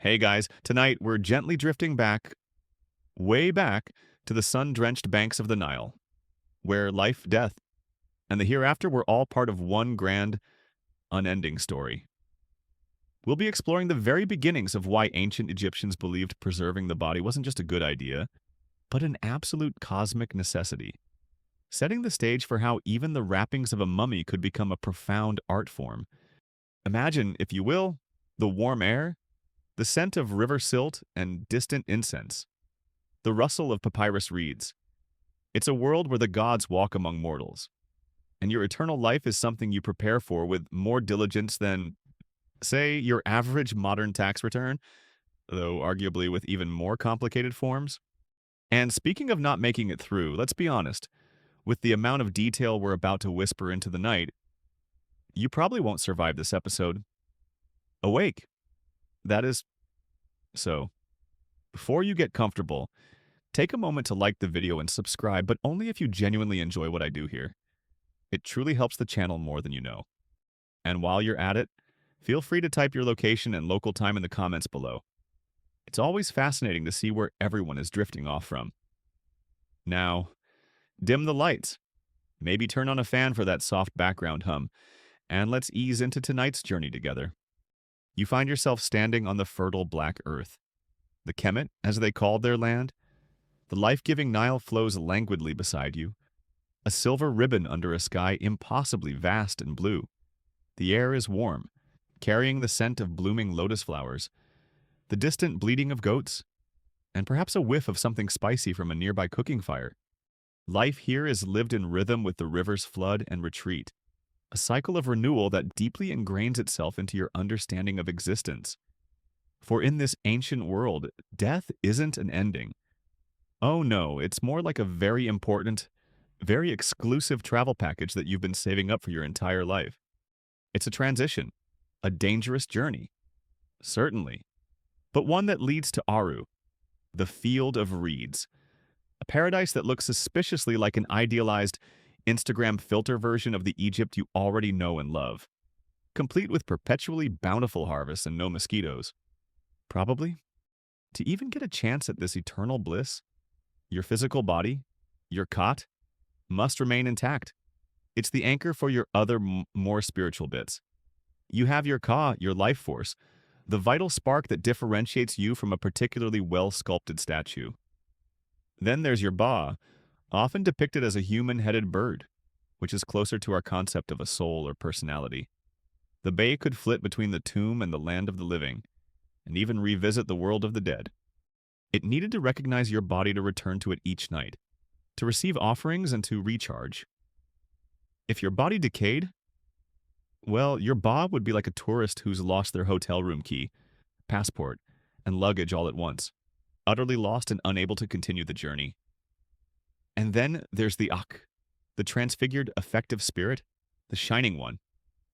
Hey guys, tonight we're gently drifting back, way back, to the sun-drenched banks of the Nile, where life, death, and the hereafter were all part of one grand, unending story. We'll be exploring the very beginnings of why ancient Egyptians believed preserving the body wasn't just a good idea, but an absolute cosmic necessity, setting the stage for how even the wrappings of a mummy could become a profound art form. Imagine, if you will, the warm air, the scent of river silt and distant incense, the rustle of papyrus reeds. It's a world where the gods walk among mortals, and your eternal life is something you prepare for with more diligence than, say, your average modern tax return, though arguably with even more complicated forms. And speaking of not making it through, let's be honest, with the amount of detail we're about to whisper into the night, you probably won't survive this episode awake. That is so. Before you get comfortable, take a moment to like the video and subscribe, but only if you genuinely enjoy what I do here. It truly helps the channel more than you know. And while you're at it, feel free to type your location and local time in the comments below. It's always fascinating to see where everyone is drifting off from. Now, dim the lights. Maybe turn on a fan for that soft background hum, and let's ease into tonight's journey together. You find yourself standing on the fertile black earth. The Kemet, as they called their land. The life-giving Nile flows languidly beside you, a silver ribbon under a sky impossibly vast and blue. The air is warm, carrying the scent of blooming lotus flowers, the distant bleating of goats, and perhaps a whiff of something spicy from a nearby cooking fire. Life here is lived in rhythm with the river's flood and retreat, a cycle of renewal that deeply ingrains itself into your understanding of existence. For in this ancient world, death isn't an ending. Oh no, it's more like a very important, very exclusive travel package that you've been saving up for your entire life. It's a transition, a dangerous journey, certainly, but one that leads to Aru, the field of reeds, a paradise that looks suspiciously like an idealized Instagram filter version of the Egypt you already know and love, complete with perpetually bountiful harvests and no mosquitoes. Probably, to even get a chance at this eternal bliss, your physical body, your cot, must remain intact. It's the anchor for your other, more spiritual bits. You have your ka, your life force, the vital spark that differentiates you from a particularly well-sculpted statue. Then there's your ba, often depicted as a human-headed bird, which is closer to our concept of a soul or personality. The bay could flit between the tomb and the land of the living, and even revisit the world of the dead. It needed to recognize your body to return to it each night, to receive offerings and to recharge. If your body decayed, well, your ba would be like a tourist who's lost their hotel room key, passport, and luggage all at once, utterly lost and unable to continue the journey. And then there's the ak, the transfigured, effective spirit, the shining one,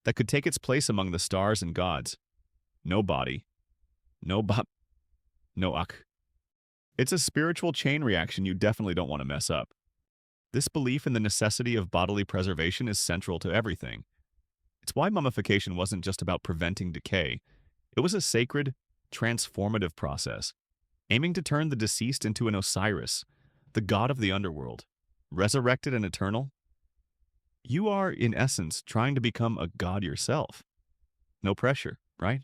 that could take its place among the stars and gods. No body, no ba, no ak. It's a spiritual chain reaction you definitely don't want to mess up. This belief in the necessity of bodily preservation is central to everything. It's why mummification wasn't just about preventing decay. It was a sacred, transformative process, aiming to turn the deceased into an Osiris, the god of the underworld, resurrected and eternal. You are, in essence, trying to become a god yourself. No pressure, right?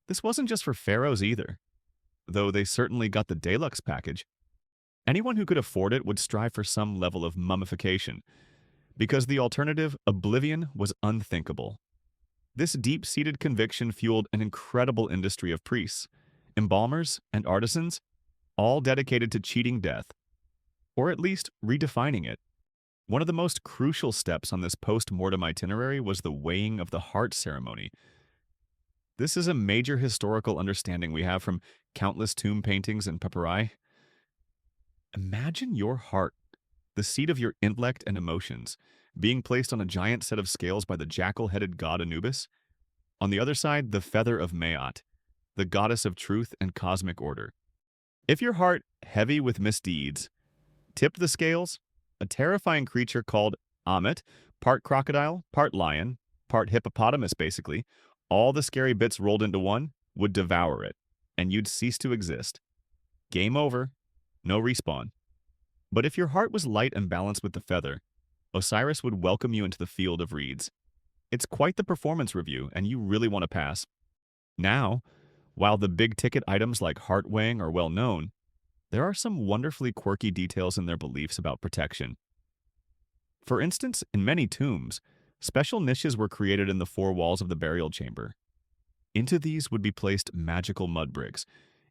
This wasn't just for pharaohs either, though they certainly got the deluxe package. Anyone who could afford it would strive for some level of mummification, because the alternative, oblivion, was unthinkable. This deep-seated conviction fueled an incredible industry of priests, embalmers, and artisans, all dedicated to cheating death, or at least redefining it. One of the most crucial steps on this post-mortem itinerary was the weighing of the heart ceremony. This is a major historical understanding we have from countless tomb paintings and papyri. Imagine your heart, the seat of your intellect and emotions, being placed on a giant set of scales by the jackal-headed god Anubis. On the other side, the feather of Maat, the goddess of truth and cosmic order. If your heart, heavy with misdeeds, tipped the scales, a terrifying creature called Amet, part crocodile, part lion, part hippopotamus basically, all the scary bits rolled into one, would devour it. and you'd cease to exist. Game over, no respawn. But if your heart was light and balanced with the feather, Osiris would welcome you into the field of reeds. It's quite the performance review, and you really want to pass. Now, while the big-ticket items like heart weighing are well known, there are some wonderfully quirky details in their beliefs about protection. For instance, in many tombs, special niches were created in the four walls of the burial chamber. Into these would be placed magical mud bricks,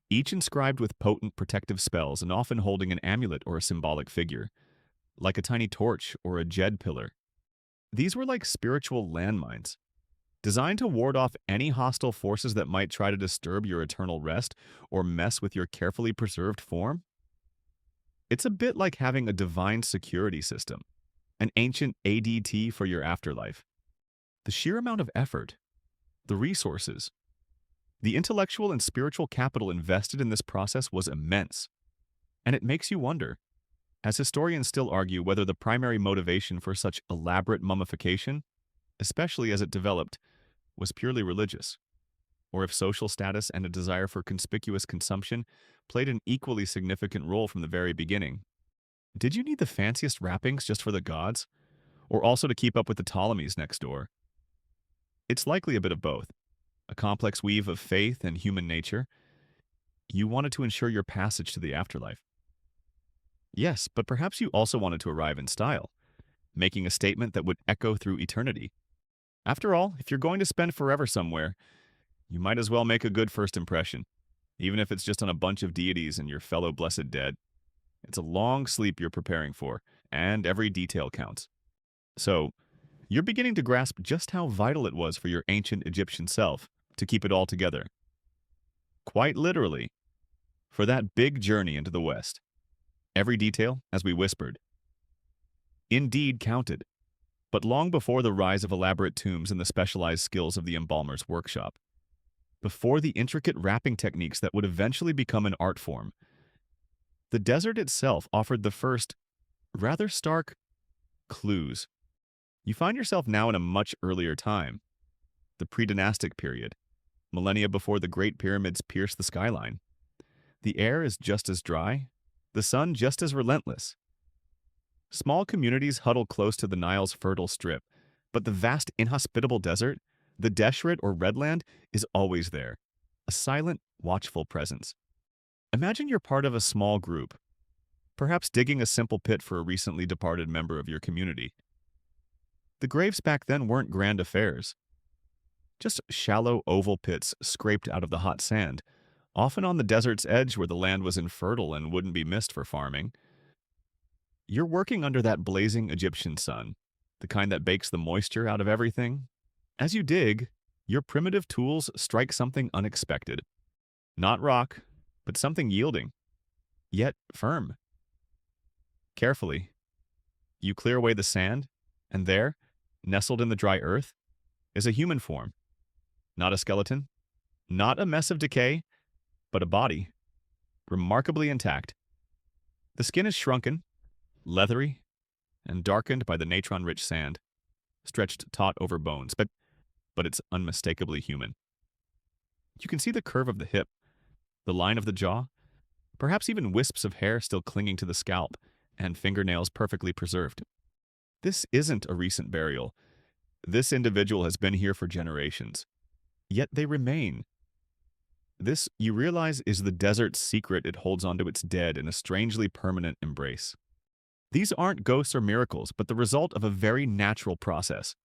each inscribed with potent protective spells and often holding an amulet or a symbolic figure, like a tiny torch or a jed pillar. These were like spiritual landmines, designed to ward off any hostile forces that might try to disturb your eternal rest or mess with your carefully preserved form. It's a bit like having a divine security system, an ancient ADT for your afterlife. The sheer amount of effort, the resources, the intellectual and spiritual capital invested in this process was immense. And it makes you wonder, as historians still argue whether the primary motivation for such elaborate mummification, especially as it developed, was purely religious, or if social status and a desire for conspicuous consumption played an equally significant role from the very beginning. Did you need the fanciest wrappings just for the gods, or also to keep up with the Ptolemies next door? It's likely a bit of both, a complex weave of faith and human nature. You wanted to ensure your passage to the afterlife. Yes, but perhaps you also wanted to arrive in style, making a statement that would echo through eternity. After all, if you're going to spend forever somewhere, you might as well make a good first impression, even if it's just on a bunch of deities and your fellow blessed dead. It's a long sleep you're preparing for, and every detail counts. So, you're beginning to grasp just how vital it was for your ancient Egyptian self to keep it all together. Quite literally, for that big journey into the West. Every detail, as we whispered, indeed counted, but long before the rise of elaborate tombs and the specialized skills of the embalmer's workshop. Before the intricate wrapping techniques that would eventually become an art form, the desert itself offered the first, rather stark, clues. You find yourself now in a much earlier time, the pre-dynastic period, millennia before the Great Pyramids pierced the skyline. The air is just as dry, the sun just as relentless. Small communities huddle close to the Nile's fertile strip, but the vast inhospitable desert, the Deshret or Redland, is always there, a silent, watchful presence. Imagine you're part of a small group, perhaps digging a simple pit for a recently departed member of your community. The graves back then weren't grand affairs. Just shallow oval pits scraped out of the hot sand, often on the desert's edge where the land was infertile and wouldn't be missed for farming. You're working under that blazing Egyptian sun, the kind that bakes the moisture out of everything. As you dig, your primitive tools strike something unexpected. Not rock, but something yielding, yet firm. Carefully, you clear away the sand, and there, nestled in the dry earth, is a human form. Not a skeleton, not a mess of decay, but a body, remarkably intact. The skin is shrunken, leathery, and darkened by the natron-rich sand, stretched taut over bones, but it's unmistakably human. You can see the curve of the hip, the line of the jaw, perhaps even wisps of hair still clinging to the scalp, and fingernails perfectly preserved. This isn't a recent burial. This individual has been here for generations. Yet they remain. This, you realize, is the desert's secret it holds onto its dead in a strangely permanent embrace. These aren't ghosts or miracles, but the result of a very natural process.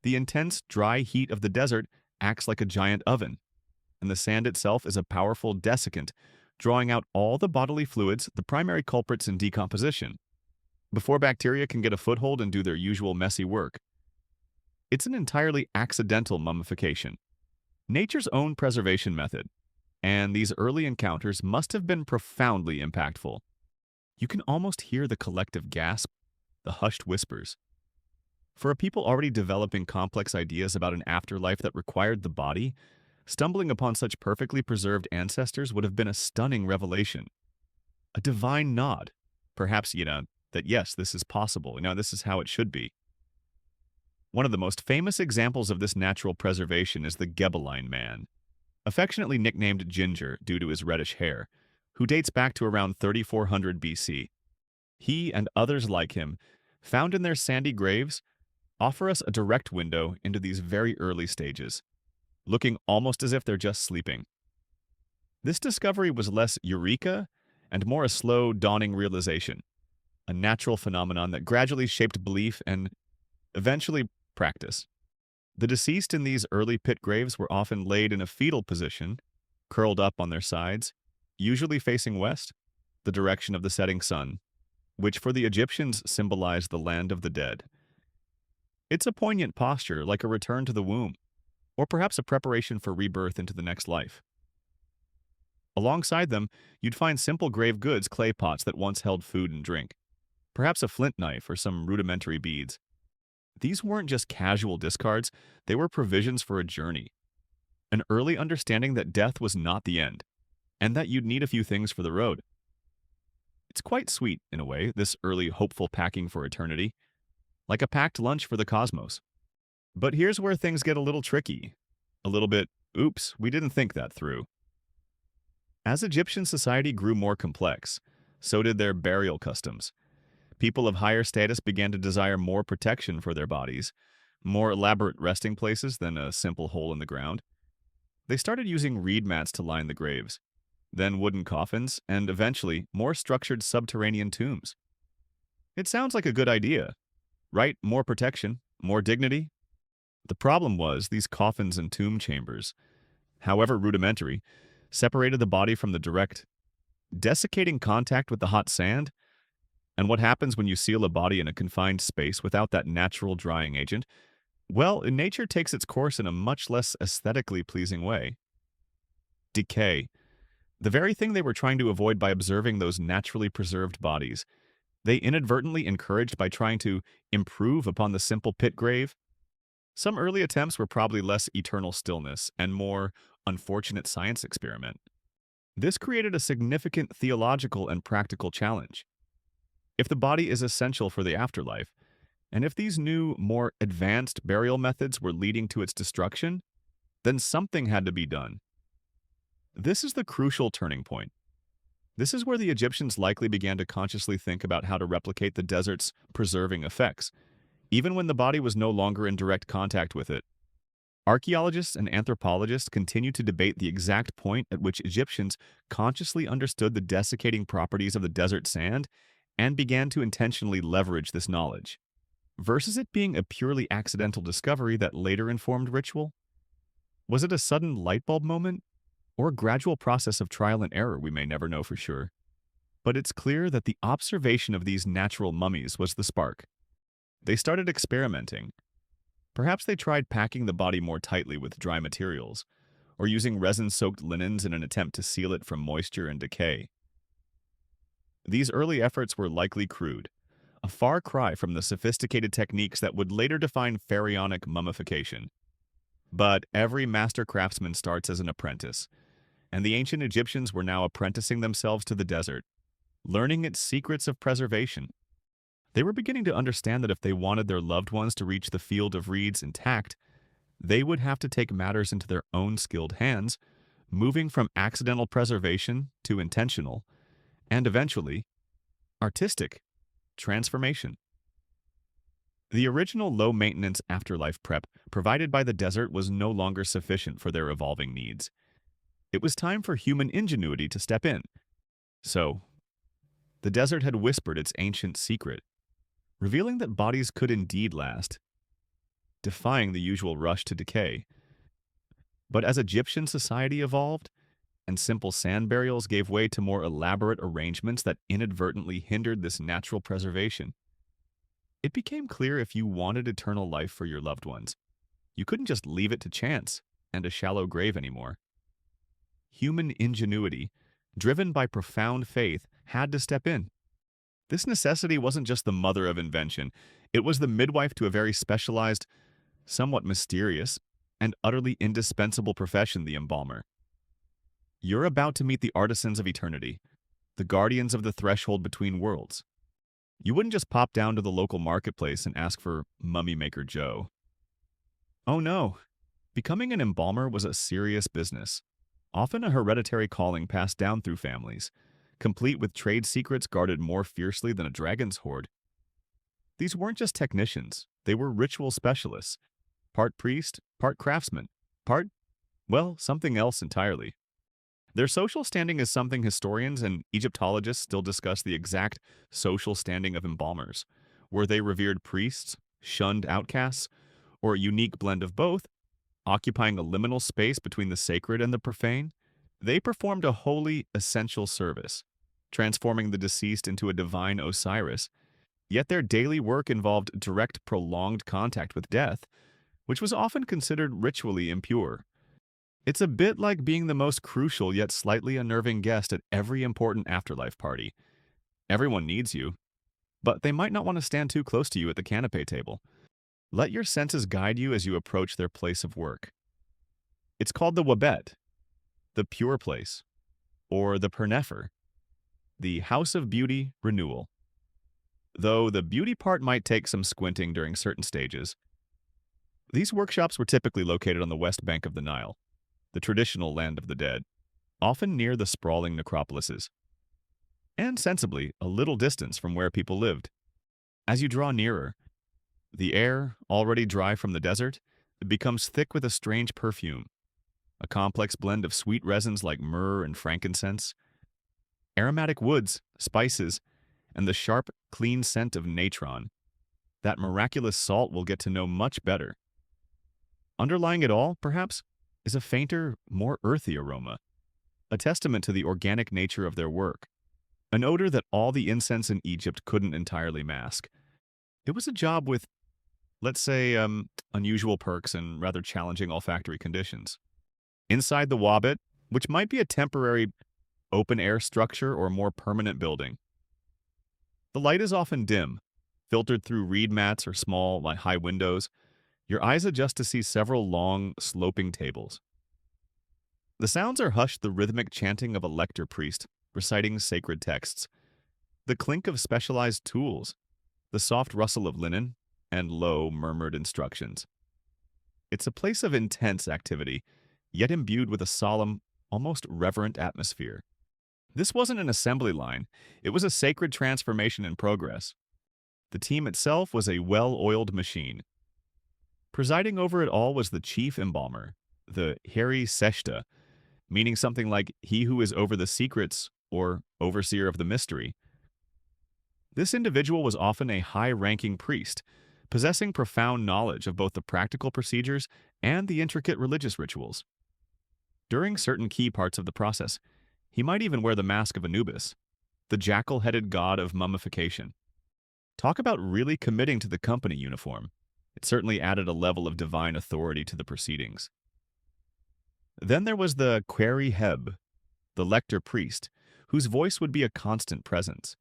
The intense, dry heat of the desert acts like a giant oven, and the sand itself is a powerful desiccant, drawing out all the bodily fluids, the primary culprits in decomposition, before bacteria can get a foothold and do their usual messy work. It's an entirely accidental mummification, nature's own preservation method, and these early encounters must have been profoundly impactful. You can almost hear the collective gasp, the hushed whispers. For a people already developing complex ideas about an afterlife that required the body, stumbling upon such perfectly preserved ancestors would have been a stunning revelation. A divine nod, perhaps, that yes, this is possible, this is how it should be. One of the most famous examples of this natural preservation is the Gebeline man, affectionately nicknamed Ginger due to his reddish hair, who dates back to around 3400 BC. He and others like him, found in their sandy graves, offer us a direct window into these very early stages, looking almost as if they're just sleeping. This discovery was less eureka and more a slow, dawning realization, a natural phenomenon that gradually shaped belief and eventually practice. The deceased in these early pit graves were often laid in a fetal position, curled up on their sides, usually facing west, the direction of the setting sun, which for the Egyptians symbolized the land of the dead. It's a poignant posture, like a return to the womb, or perhaps a preparation for rebirth into the next life. Alongside them, you'd find simple grave goods, clay pots that once held food and drink, perhaps a flint knife or some rudimentary beads. These weren't just casual discards, they were provisions for a journey, an early understanding that death was not the end, and that you'd need a few things for the road. It's quite sweet, in a way, this early hopeful packing for eternity, like a packed lunch for the cosmos. But here's where things get a little tricky. A little bit, oops, we didn't think that through. As Egyptian society grew more complex, so did their burial customs. People of higher status began to desire more protection for their bodies, more elaborate resting places than a simple hole in the ground. They started using reed mats to line the graves, then wooden coffins, and eventually more structured subterranean tombs. It sounds like a good idea, right? More protection, more dignity. The problem was these coffins and tomb chambers, however rudimentary, separated the body from the direct, desiccating contact with the hot sand. And what happens when you seal a body in a confined space without that natural drying agent? Well, nature takes its course in a much less aesthetically pleasing way. Decay. The very thing they were trying to avoid by observing those naturally preserved bodies, they inadvertently encouraged by trying to improve upon the simple pit grave. Some early attempts were probably less eternal stillness and more unfortunate science experiment. This created a significant theological and practical challenge. If the body is essential for the afterlife, and if these new, more advanced burial methods were leading to its destruction, then something had to be done. This is the crucial turning point. This is where the Egyptians likely began to consciously think about how to replicate the desert's preserving effects, even when the body was no longer in direct contact with it. Archaeologists and anthropologists continue to debate the exact point at which Egyptians consciously understood the desiccating properties of the desert sand and began to intentionally leverage this knowledge, versus it being a purely accidental discovery that later informed ritual. Was it a sudden light bulb moment, or a gradual process of trial and error? We may never know for sure. But it's clear that the observation of these natural mummies was the spark. They started experimenting. Perhaps they tried packing the body more tightly with dry materials, or using resin-soaked linens in an attempt to seal it from moisture and decay. These early efforts were likely crude, a far cry from the sophisticated techniques that would later define pharaonic mummification. But every master craftsman starts as an apprentice, and the ancient Egyptians were now apprenticing themselves to the desert, learning its secrets of preservation. They were beginning to understand that if they wanted their loved ones to reach the field of reeds intact, they would have to take matters into their own skilled hands, moving from accidental preservation to intentional, and eventually, artistic transformation. The original low-maintenance afterlife prep provided by the desert was no longer sufficient for their evolving needs. It was time for human ingenuity to step in. So, the desert had whispered its ancient secret, revealing that bodies could indeed last, defying the usual rush to decay. But as Egyptian society evolved, and simple sand burials gave way to more elaborate arrangements that inadvertently hindered this natural preservation, it became clear if you wanted eternal life for your loved ones, you couldn't just leave it to chance and a shallow grave anymore. Human ingenuity, driven by profound faith, had to step in. This necessity wasn't just the mother of invention, it was the midwife to a very specialized, somewhat mysterious, and utterly indispensable profession, the embalmer. You're about to meet the artisans of eternity, the guardians of the threshold between worlds. You wouldn't just pop down to the local marketplace and ask for Mummy Maker Joe. Oh no, becoming an embalmer was a serious business. often a hereditary calling passed down through families, complete with trade secrets guarded more fiercely than a dragon's hoard. These weren't just technicians, they were ritual specialists, part priest, part craftsman, part, well, something else entirely. Their social standing is something historians and Egyptologists still discuss: the exact social standing of embalmers. Were they revered priests, shunned outcasts, or a unique blend of both, occupying a liminal space between the sacred and the profane? They performed a holy, essential service, transforming the deceased into a divine Osiris, yet their daily work involved direct, prolonged contact with death, which was often considered ritually impure. It's a bit like being the most crucial yet slightly unnerving guest at every important afterlife party. Everyone needs you, but they might not want to stand too close to you at the canapé table. Let your senses guide you as you approach their place of work. It's called the Wabet, the pure place, or the Pernefer, the house of beauty renewal. Though the beauty part might take some squinting during certain stages, these workshops were typically located on the west bank of the Nile, the traditional land of the dead, often near the sprawling necropolises, and sensibly a little distance from where people lived. As you draw nearer, the air, already dry from the desert, becomes thick with a strange perfume, a complex blend of sweet resins like myrrh and frankincense, aromatic woods, spices, and the sharp, clean scent of natron. That miraculous salt we'll get to know much better. Underlying it all, perhaps, is a fainter, more earthy aroma, a testament to the organic nature of their work, an odor that all the incense in Egypt couldn't entirely mask. It was a job with, let's say, unusual perks and rather challenging olfactory conditions. Inside the Wabet, which might be a temporary open-air structure or more permanent building, the light is often dim, filtered through reed mats or small, high windows. Your eyes adjust to see several long, sloping tables. The sounds are hushed the rhythmic chanting of a lector priest reciting sacred texts, the clink of specialized tools, the soft rustle of linen, and low, murmured instructions. It's a place of intense activity, yet imbued with a solemn, almost reverent atmosphere. This wasn't an assembly line, it was a sacred transformation in progress. The team itself was a well-oiled machine. Presiding over it all was the chief embalmer, the Heri Seshta, meaning something like he who is over the secrets or overseer of the mystery. This individual was often a high-ranking priest, possessing profound knowledge of both the practical procedures and the intricate religious rituals. During certain key parts of the process, he might even wear the mask of Anubis, the jackal-headed god of mummification. Talk about really committing to the company uniform. It certainly added a level of divine authority to the proceedings. Then there was the Queri Heb, the lector priest, whose voice would be a constant presence,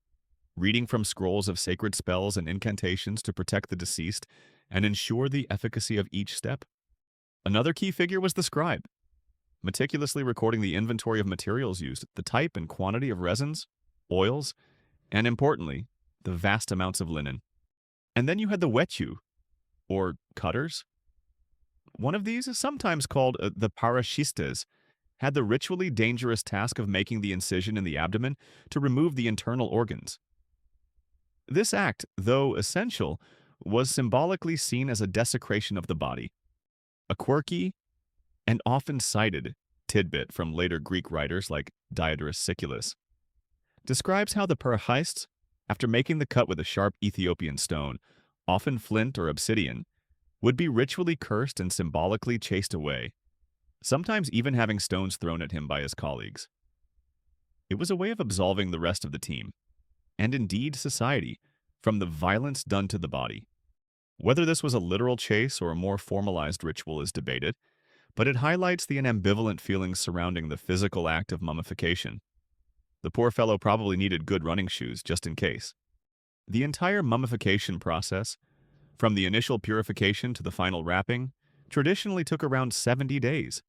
reading from scrolls of sacred spells and incantations to protect the deceased and ensure the efficacy of each step. Another key figure was the scribe, meticulously recording the inventory of materials used, the type and quantity of resins, oils, and importantly, the vast amounts of linen. And then you had the wetu, or cutters. One of these, sometimes called the parashistes, had the ritually dangerous task of making the incision in the abdomen to remove the internal organs. This act, though essential, was symbolically seen as a desecration of the body. A quirky and often cited tidbit from later Greek writers like Diodorus Siculus describes how the parashistes, after making the cut with a sharp Ethiopian stone, often flint or obsidian, would be ritually cursed and symbolically chased away, sometimes even having stones thrown at him by his colleagues. It was a way of absolving the rest of the team, and indeed society, from the violence done to the body. Whether this was a literal chase or a more formalized ritual is debated, but it highlights the ambivalent feelings surrounding the physical act of mummification. The poor fellow probably needed good running shoes, just in case. The entire mummification process, from the initial purification to the final wrapping, traditionally took around 70 days.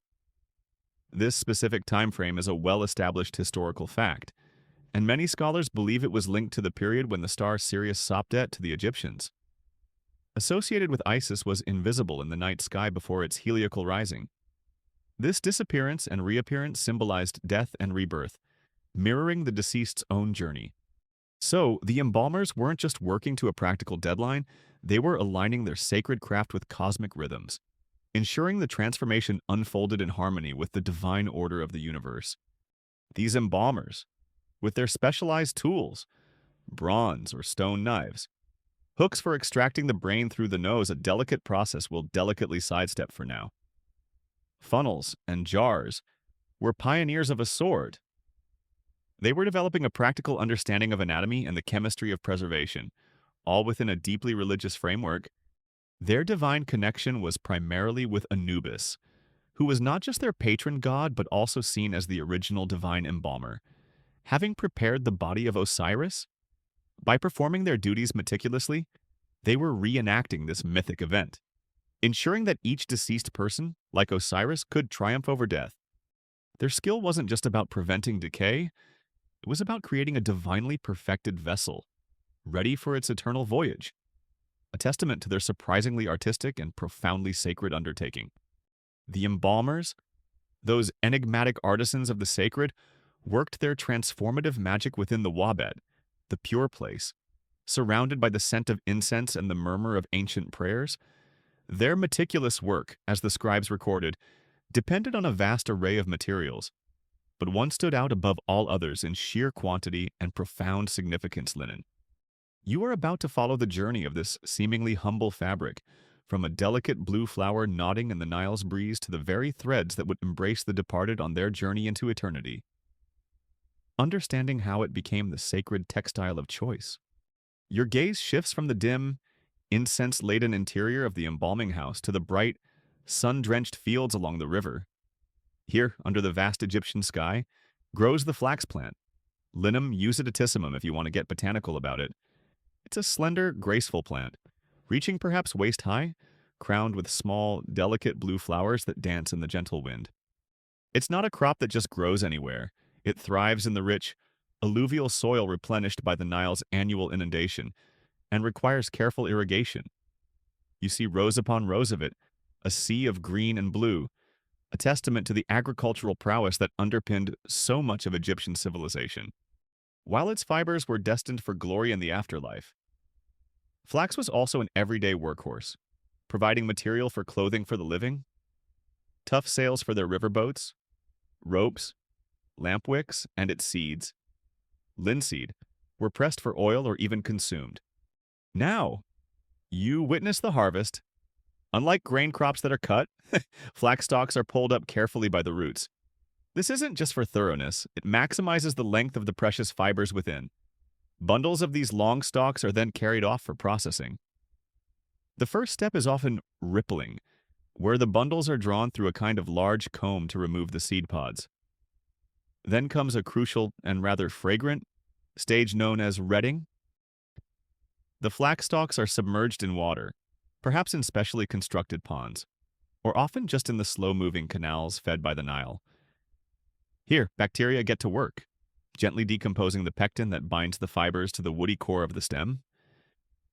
This specific time frame is a well-established historical fact, and many scholars believe it was linked to the period when the star Sirius Sopdet to the Egyptians. Associated with Isis was invisible in the night sky before its heliacal rising. This disappearance and reappearance symbolized death and rebirth, mirroring the deceased's own journey. So, the embalmers weren't just working to a practical deadline, they were aligning their sacred craft with cosmic rhythms, ensuring the transformation unfolded in harmony with the divine order of the universe. These embalmers, with their specialized tools, bronze or stone knives, hooks for extracting the brain through the nose, a delicate process we'll delicately sidestep for now, funnels and jars, were pioneers of a sword. They were developing a practical understanding of anatomy and the chemistry of preservation, all within a deeply religious framework. Their divine connection was primarily with Anubis, who was not just their patron god but also seen as the original divine embalmer. Having prepared the body of Osiris, by performing their duties meticulously, they were reenacting this mythic event, ensuring that each deceased person, like Osiris, could triumph over death. Their skill wasn't just about preventing decay, it was about creating a divinely perfected vessel, ready for its eternal voyage, a testament to their surprisingly artistic and profoundly sacred undertaking. The embalmers, those enigmatic artisans of the sacred, worked their transformative magic within the Wabed, the pure place, surrounded by the scent of incense and the murmur of ancient prayers. Their meticulous work, as the scribes recorded, depended on a vast array of materials, but one stood out above all others in sheer quantity and profound significance: linen. You are about to follow the journey of this seemingly humble fabric, from a delicate blue flower nodding in the Nile's breeze to the very threads that would embrace the departed on their journey into eternity. Understanding how it became the sacred textile of choice, your gaze shifts from the dim, incense-laden interior of the embalming house to the bright, sun-drenched fields along the river. Here, under the vast Egyptian sky, grows the flax plant, Linum usidatissimum if you want to get botanical about it. It's a slender, graceful plant, reaching perhaps waist-high, crowned with small, delicate blue flowers that dance in the gentle wind. It's not a crop that just grows anywhere. It thrives in the rich, alluvial soil replenished by the Nile's annual inundation, and requires careful irrigation. You see rows upon rows of it, a sea of green and blue, a testament to the agricultural prowess that underpinned so much of Egyptian civilization. While its fibers were destined for glory in the afterlife, flax was also an everyday workhorse, providing material for clothing for the living, tough sails for their riverboats, ropes, lamp wicks, and its seeds, linseed, were pressed for oil or even consumed. Now, you witness the harvest. Unlike grain crops that are cut, flax stalks are pulled up carefully by the roots. This isn't just for thoroughness, it maximizes the length of the precious fibers within. Bundles of these long stalks are then carried off for processing. The first step is often rippling, where the bundles are drawn through a kind of large comb to remove the seed pods. Then comes a crucial and rather fragrant stage known as retting. The flax stalks are submerged in water, perhaps in specially constructed ponds, or often just in the slow-moving canals fed by the Nile. Here, bacteria get to work, gently decomposing the pectin that binds the fibers to the woody core of the stem.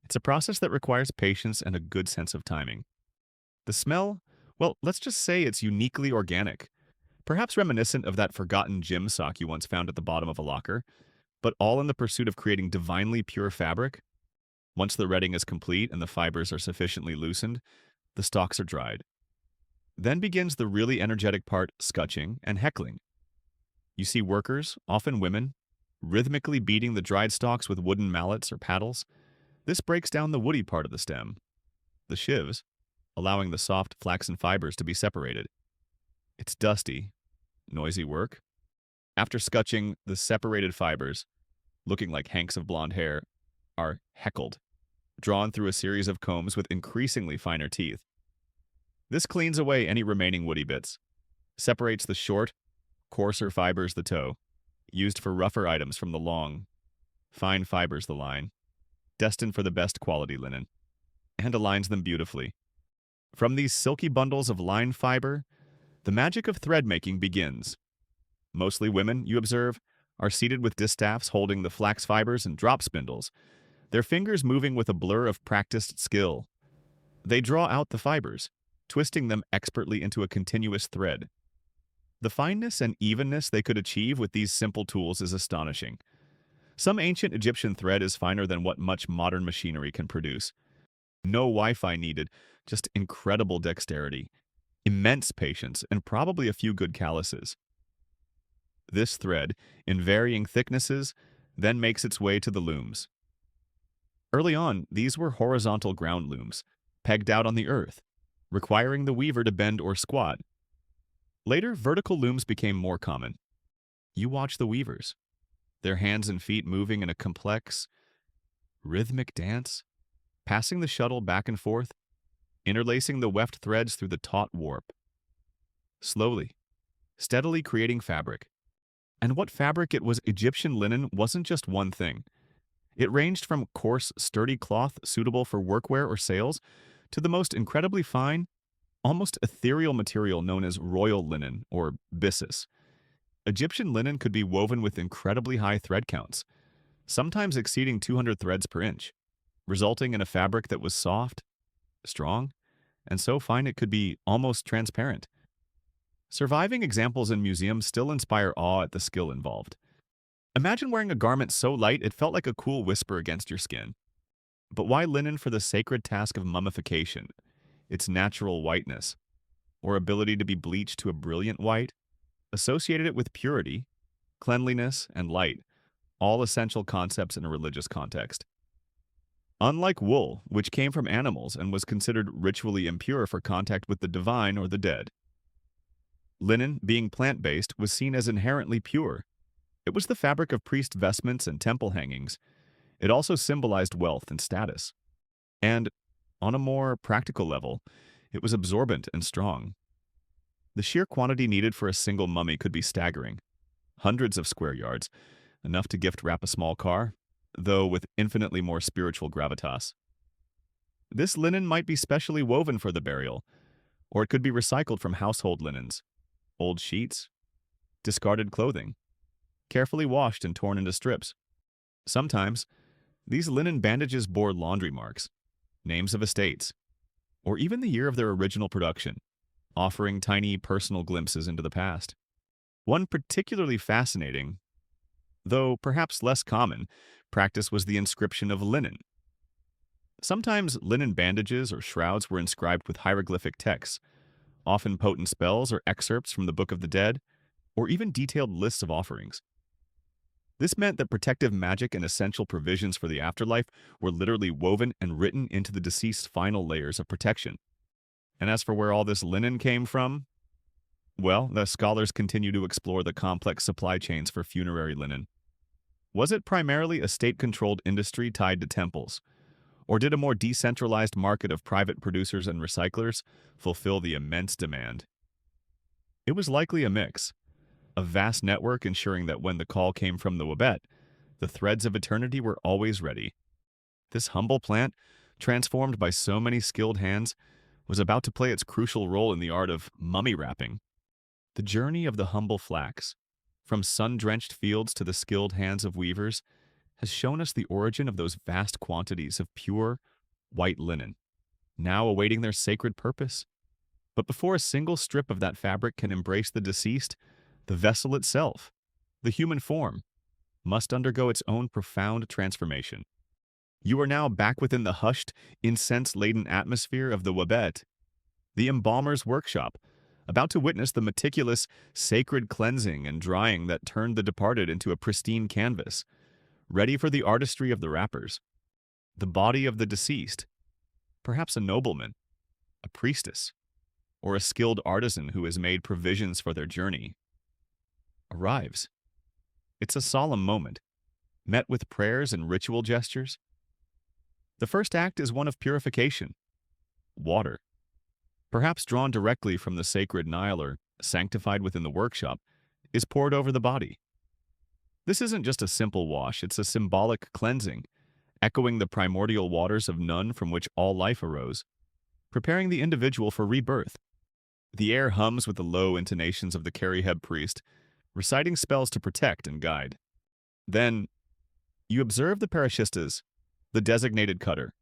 It's a process that requires patience and a good sense of timing. The smell, well, let's just say it's uniquely organic, perhaps reminiscent of that forgotten gym sock you once found at the bottom of a locker, but all in the pursuit of creating divinely pure fabric. Once the retting is complete and the fibers are sufficiently loosened, the stalks are dried. Then begins the really energetic part: scutching and heckling. You see workers, often women, rhythmically beating the dried stalks with wooden mallets or paddles. This breaks down the woody part of the stem, the sheaves, allowing the soft flaxen fibers to be separated. It's dusty, noisy work. After scutching, the separated fibers, looking like hanks of blonde hair, are heckled, drawn through a series of combs with increasingly finer teeth. This cleans away any remaining woody bits, separates the short, coarser fibers the toe, used for rougher items from the long, fine fibers the line, destined for the best quality linen, and aligns them beautifully. From these silky bundles of line fiber, the magic of thread making begins. Mostly women, you observe, are seated with distaffs holding the flax fibers and drop spindles, their fingers moving with a blur of practiced skill. They draw out the fibers, twisting them expertly into a continuous thread, The fineness and evenness they could achieve with these simple tools is astonishing. Some ancient Egyptian thread is finer than what much modern machinery can produce. No Wi-Fi needed, just incredible dexterity, immense patience, and probably a few good calluses. This thread, in varying thicknesses, then makes its way to the looms. Early on, these were horizontal ground looms, pegged out on the earth, requiring the weaver to bend or squat. Later, vertical looms became more common. You watch the weavers, their hands and feet moving in a complex, rhythmic dance, passing the shuttle back and forth, interlacing the weft threads through the taut warp. Slowly, steadily creating fabric. And what fabric it was, Egyptian linen wasn't just one thing. It ranged from coarse, sturdy cloth suitable for workwear or sails to the most incredibly fine, almost ethereal material known as royal linen or byssus. Egyptian linen could be woven with incredibly high thread counts, sometimes exceeding 200 threads per inch, resulting in a fabric that was soft, strong, and so fine it could be almost transparent. Surviving examples in museums still inspire awe at the skill involved. Imagine wearing a garment so light it felt like a cool whisper against your skin. But why linen for the sacred task of mummification? Its natural whiteness, or ability to be bleached to a brilliant white, associated it with purity, cleanliness, and light, all essential concepts in a religious context. Unlike wool, which came from animals and was considered ritually impure for contact with the divine or the dead, linen, being plant-based, was seen as inherently pure. It was the fabric of priest vestments and temple hangings. It also symbolized wealth and status. And, on a more practical level, it was absorbent and strong. The sheer quantity needed for a single mummy could be staggering. Hundreds of square yards, enough to gift-wrap a small car, though with infinitely more spiritual gravitas. This linen might be specially woven for the burial, or it could be recycled from household linens, old sheets, discarded clothing, carefully washed and torn into strips. Sometimes, these linen bandages bore laundry marks, names of estates, or even the year of their original production, offering tiny personal glimpses into the past. One particularly fascinating, though perhaps less common, practice was the inscription of linen. Sometimes linen bandages or shrouds were inscribed with hieroglyphic texts, often potent spells or excerpts from the Book of the Dead, or even detailed lists of offerings. This meant that protective magic and essential provisions for the afterlife were literally woven and written into the deceased's final layers of protection. And as for where all this linen came from, well, the scholars continue to explore the complex supply chains for funerary linen. Was it primarily a state-controlled industry tied to temples? Or did a more decentralized market of private producers and recyclers fulfill the immense demand? It was likely a mix. A vast network ensuring that when the call came from the Wabet, the threads of eternity were always ready. This humble plant, transformed by so many skilled hands, was about to play its crucial role in the art of mummy wrapping. The journey of the humble flax, from sun-drenched fields to the skilled hands of weavers, has shown us the origin of those vast quantities of pure, white linen, now awaiting their sacred purpose. But before a single strip of that fabric can embrace the deceased, the vessel itself, the human form, must undergo its own profound transformation. You are now back within the hushed, incense-laden atmosphere of the Wabet, the embalmer's workshop, about to witness the meticulous, sacred cleansing and drying that turned the departed into a pristine canvas, ready for the artistry of the wrappers. The body of the deceased, perhaps a nobleman, a priestess, or a skilled artisan who has made provisions for their journey, arrives. It's a solemn moment, met with prayers and ritual gestures. The first act is one of purification. Water, perhaps drawn directly from the sacred Nile or sanctified within the workshop, is poured over the body. This isn't just a simple wash, it's a symbolic cleansing, echoing the primordial waters of Nun from which all life arose, preparing the individual for rebirth. The air hums with the low intonations of the Keriheb priest, reciting spells to protect and guide. Then, you observe the Parashistas, the designated cutter.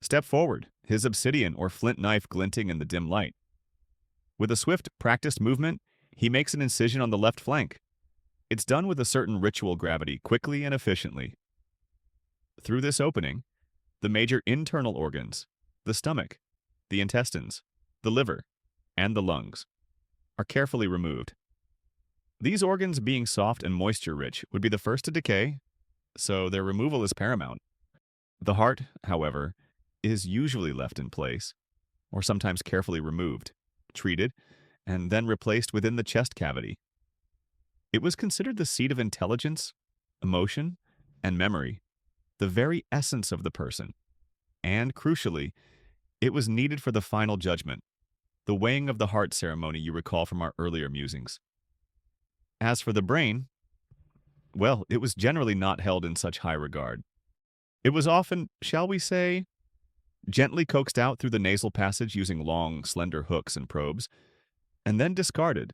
Step forward, his obsidian or flint knife glinting in the dim light. With a swift, practiced movement, He makes an incision on the left flank. It's done with a certain ritual gravity, quickly and efficiently. Through this opening, the major internal organs, the stomach, the intestines, the liver, and the lungs, are carefully removed. These organs, being soft and moisture-rich, would be the first to decay, so their removal is paramount. The heart, however, is usually left in place, or sometimes carefully removed, treated, and then replaced within the chest cavity. It was considered the seat of intelligence, emotion, and memory, the very essence of the person. And, crucially, it was needed for the final judgment, the weighing of the heart ceremony you recall from our earlier musings. As for the brain, well, it was generally not held in such high regard. It was often, shall we say, gently coaxed out through the nasal passage using long, slender hooks and probes, and then discarded,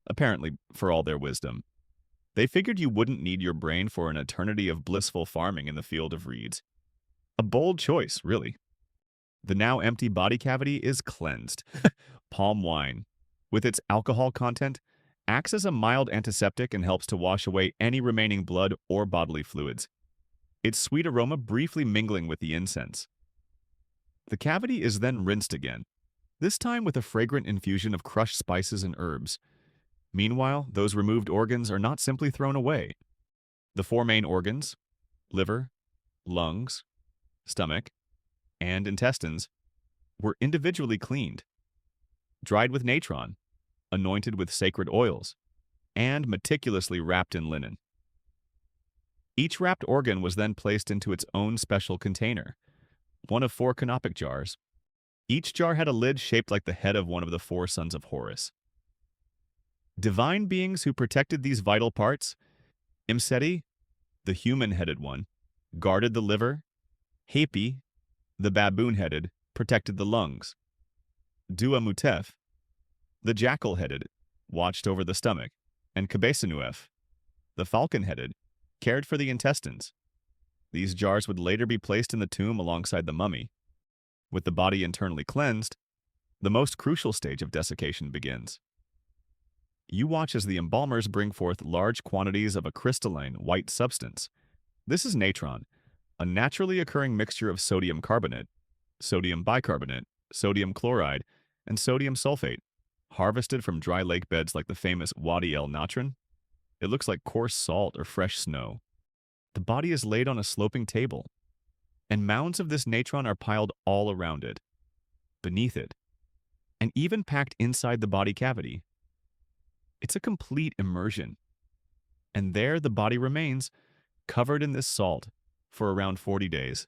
apparently for all their wisdom. They figured you wouldn't need your brain for an eternity of blissful farming in the field of reeds. A bold choice, really. The now empty body cavity is cleansed. Palm wine, with its alcohol content, acts as a mild antiseptic and helps to wash away any remaining blood or bodily fluids, its sweet aroma briefly mingling with the incense. The cavity is then rinsed again, this time with a fragrant infusion of crushed spices and herbs. Meanwhile, those removed organs are not simply thrown away. The four main organs, liver, lungs, stomach, and intestines, were individually cleaned, dried with natron, anointed with sacred oils, and meticulously wrapped in linen. Each wrapped organ was then placed into its own special container, one of 4 canopic jars. Each jar had a lid shaped like the head of one of the 4 sons of Horus. Divine beings who protected these vital parts, Imseti, the human-headed one, guarded the liver. Hapi, the baboon-headed, protected the lungs. Dua Mutef, the jackal-headed, watched over the stomach, and Kabesanuef, the falcon-headed, cared for the intestines. These jars would later be placed in the tomb alongside the mummy. With the body internally cleansed, the most crucial stage of desiccation begins. You watch as the embalmers bring forth large quantities of a crystalline white substance. This is natron, a naturally occurring mixture of sodium carbonate, sodium bicarbonate, sodium chloride, and sodium sulfate, harvested from dry lake beds like the famous Wadi El Natron. It looks like coarse salt or fresh snow. The body is laid on a sloping table, and mounds of this natron are piled all around it, beneath it, and even packed inside the body cavity. It's a complete immersion, and there the body remains, covered in this salt, for around 40 days.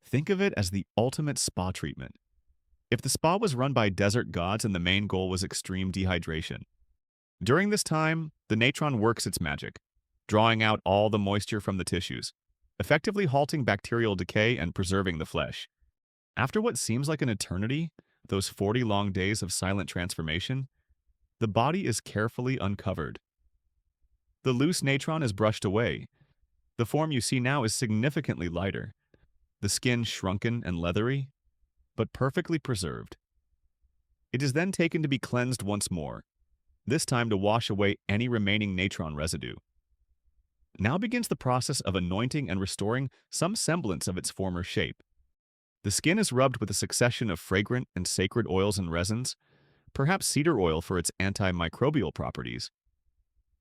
Think of it as the ultimate spa treatment. If the spa was run by desert gods and the main goal was extreme dehydration. During this time, the natron works its magic, drawing out all the moisture from the tissues, effectively halting bacterial decay and preserving the flesh. After what seems like an eternity, those 40 long days of silent transformation, the body is carefully uncovered. The loose natron is brushed away. The form you see now is significantly lighter, the skin shrunken and leathery, but perfectly preserved. It is then taken to be cleansed once more, this time to wash away any remaining natron residue. Now begins the process of anointing and restoring some semblance of its former shape. The skin is rubbed with a succession of fragrant and sacred oils and resins, perhaps cedar oil for its antimicrobial properties,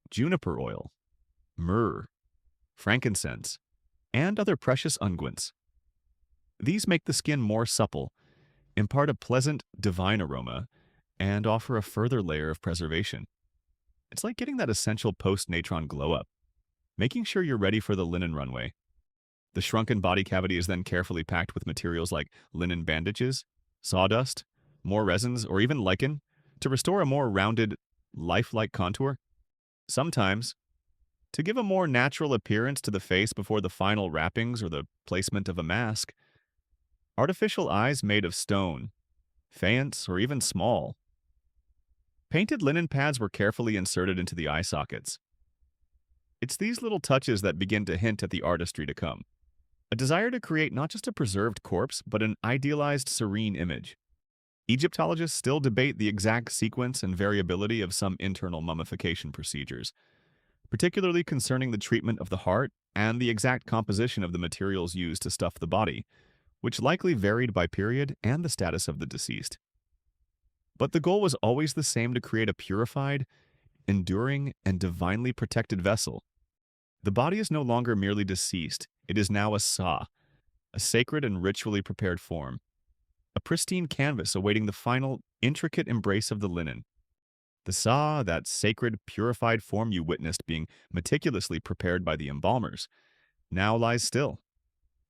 juniper oil, myrrh, frankincense, and other precious unguents. These make the skin more supple, impart a pleasant, divine aroma, and offer a further layer of preservation. It's like getting that essential post-natron glow-up, making sure you're ready for the linen runway. The shrunken body cavity is then carefully packed with materials like linen bandages, sawdust, more resins, or even lichen to restore a more rounded, lifelike contour. Sometimes, to give a more natural appearance to the face before the final wrappings or the placement of a mask, artificial eyes made of stone, faience, or even small. Painted linen pads were carefully inserted into the eye sockets. It's these little touches that begin to hint at the artistry to come. A desire to create not just a preserved corpse, but an idealized, serene image. Egyptologists still debate the exact sequence and variability of some internal mummification procedures, particularly concerning the treatment of the heart and the exact composition of the materials used to stuff the body, which likely varied by period and the status of the deceased. But the goal was always the same: to create a purified, enduring, and divinely protected vessel. The body is no longer merely deceased, it is now a sa, a sacred and ritually prepared form, a pristine canvas awaiting the final, intricate embrace of the linen. The sa, that sacred, purified form you witnessed being meticulously prepared by the embalmers, now lies still,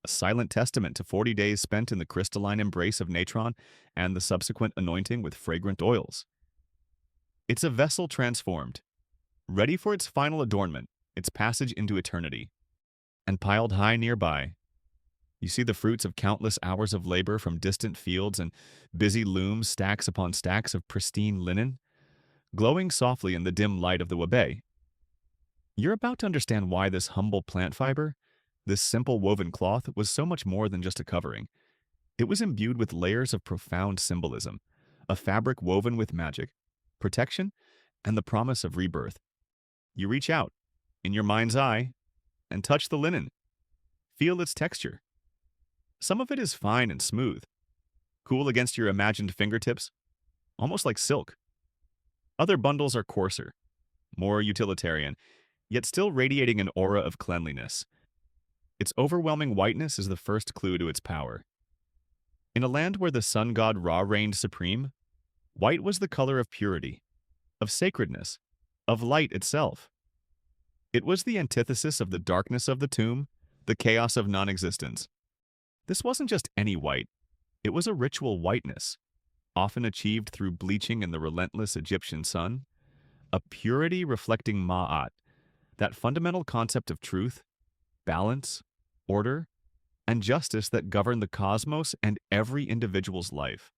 a silent testament to 40 days spent in the crystalline embrace of natron and the subsequent anointing with fragrant oils. It's a vessel transformed, ready for its final adornment, its passage into eternity. And piled high nearby, you see the fruits of countless hours of labor from distant fields and busy looms, stacks upon stacks of pristine linen, glowing softly in the dim light of the wabe. You're about to understand why this humble plant fiber, this simple woven cloth, was so much more than just a covering. It was imbued with layers of profound symbolism, a fabric woven with magic, protection, and the promise of rebirth. You reach out, in your mind's eye, and touch the linen. Feel its texture. Some of it is fine and smooth, cool against your imagined fingertips, almost like silk. Other bundles are coarser, more utilitarian, yet still radiating an aura of cleanliness. Its overwhelming whiteness is the first clue to its power. In a land where the sun god Ra reigned supreme, white was the color of purity, of sacredness, of light itself. It was the antithesis of the darkness of the tomb, the chaos of non-existence. This wasn't just any white, it was a ritual whiteness, often achieved through bleaching in the relentless Egyptian sun, a purity reflecting Ma'at, that fundamental concept of truth, balance, order, and justice that govern the cosmos and every individual's life.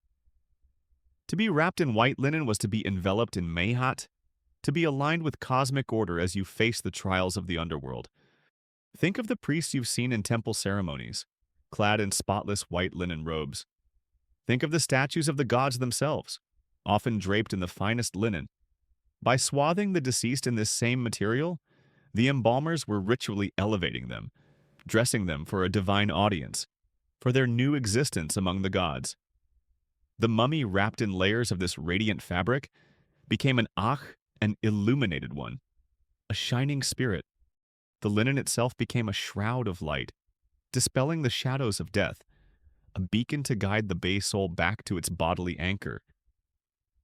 To be wrapped in white linen was to be enveloped in Mayhat, to be aligned with cosmic order as you face the trials of the underworld. Think of the priests you've seen in temple ceremonies, clad in spotless white linen robes. Think of the statues of the gods themselves, often draped in the finest linen. By swathing the deceased in this same material, the embalmers were ritually elevating them, dressing them for a divine audience, for their new existence among the gods. The mummy, wrapped in layers of this radiant fabric, became an an illuminated one, a shining spirit. The linen itself became a shroud of light, dispelling the shadows of death, a beacon to guide the Bay soul back to its bodily anchor.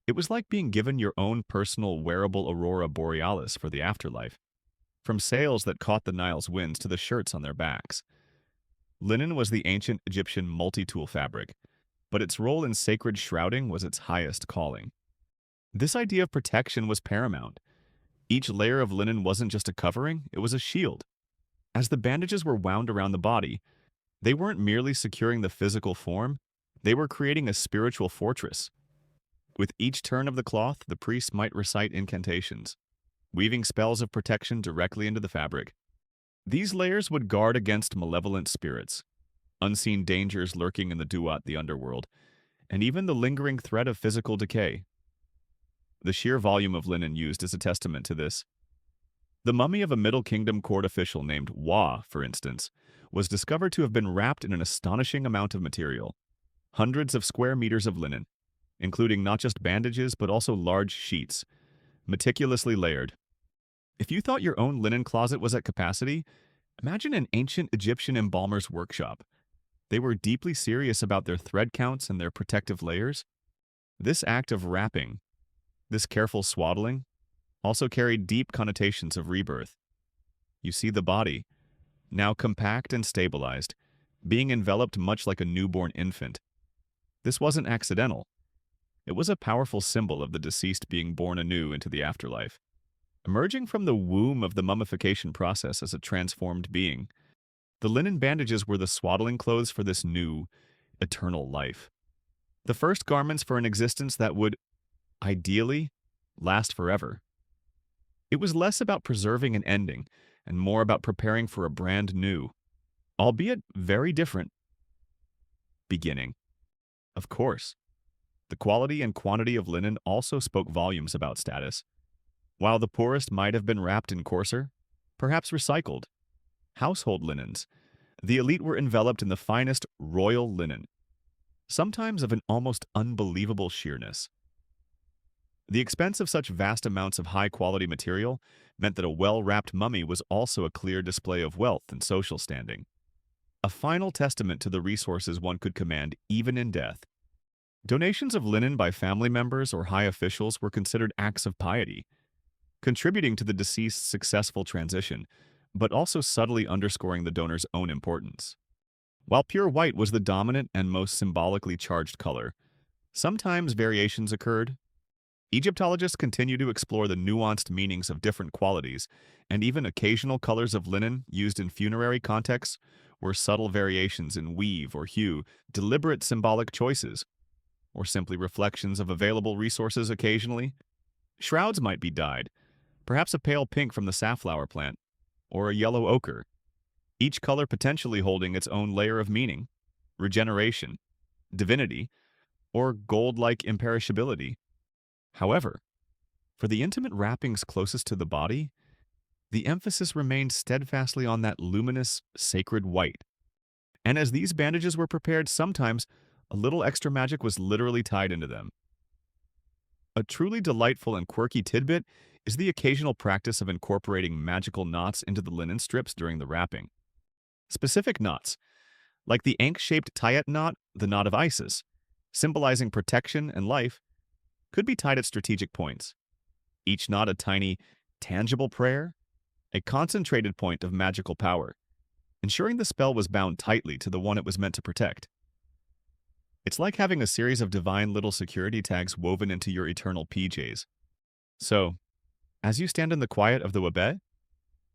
It was like being given your own personal wearable aurora borealis for the afterlife, from sails that caught the Nile's winds to the shirts on their backs. Linen was the ancient Egyptian multi-tool fabric, but its role in sacred shrouding was its highest calling. This idea of protection was paramount. Each layer of linen wasn't just a covering, it was a shield. As the bandages were wound around the body, they weren't merely securing the physical form, they were creating a spiritual fortress. With each turn of the cloth, the priest might recite incantations, weaving spells of protection directly into the fabric. These layers would guard against malevolent spirits, unseen dangers lurking in the duat, the underworld, and even the lingering threat of physical decay. The sheer volume of linen used is a testament to this. The mummy of a Middle Kingdom court official named Wa, for instance, was discovered to have been wrapped in an astonishing amount of material, hundreds of square meters of linen, including not just bandages but also large sheets, meticulously layered. If you thought your own linen closet was at capacity, imagine an ancient Egyptian embalmer's workshop. They were deeply serious about their thread counts and their protective layers. This act of wrapping, this careful swaddling, also carried deep connotations of rebirth. You see the body, now compact and stabilized, being enveloped much like a newborn infant. This wasn't accidental. It was a powerful symbol of the deceased being born anew into the afterlife, emerging from the womb of the mummification process as a transformed being. The linen bandages were the swaddling clothes for this new, eternal life. The first garments for an existence that would, ideally, last forever. It was less about preserving an ending and more about preparing for a brand new, albeit very different, beginning. Of course, The quality and quantity of linen also spoke volumes about status. While the poorest might have been wrapped in coarser, perhaps recycled, household linens, the elite were enveloped in the finest royal linen, sometimes of an almost unbelievable sheerness. The expense of such vast amounts of high-quality material meant that a well-wrapped mummy was also a clear display of wealth and social standing, a final testament to the resources one could command even in death. Donations of linen by family members or high officials were considered acts of piety, contributing to the deceased's successful transition, but also subtly underscoring the donor's own importance. While pure white was the dominant and most symbolically charged color, sometimes variations occurred. Egyptologists continue to explore the nuanced meanings of different qualities, and even occasional colors of linen used in funerary contexts were subtle variations in weave or hue, deliberate symbolic choices, or simply reflections of available resources occasionally. Shrouds might be dyed, perhaps a pale pink from the safflower plant, or a yellow ochre, each color potentially holding its own layer of meaning, regeneration, divinity, or gold-like imperishability. However, for the intimate wrappings closest to the body, the emphasis remained steadfastly on that luminous, sacred white. And as these bandages were prepared, sometimes a little extra magic was literally tied into them. A truly delightful and quirky tidbit is the occasional practice of incorporating magical knots into the linen strips during the wrapping. Specific knots, like the ankh-shaped Tayet knot, the knot of Isis, symbolizing protection and life, could be tied at strategic points. Each knot a tiny, tangible prayer, a concentrated point of magical power, ensuring the spell was bound tightly to the one it was meant to protect. It's like having a series of divine little security tags woven into your eternal PJs. So, as you stand in the quiet of the Wabet,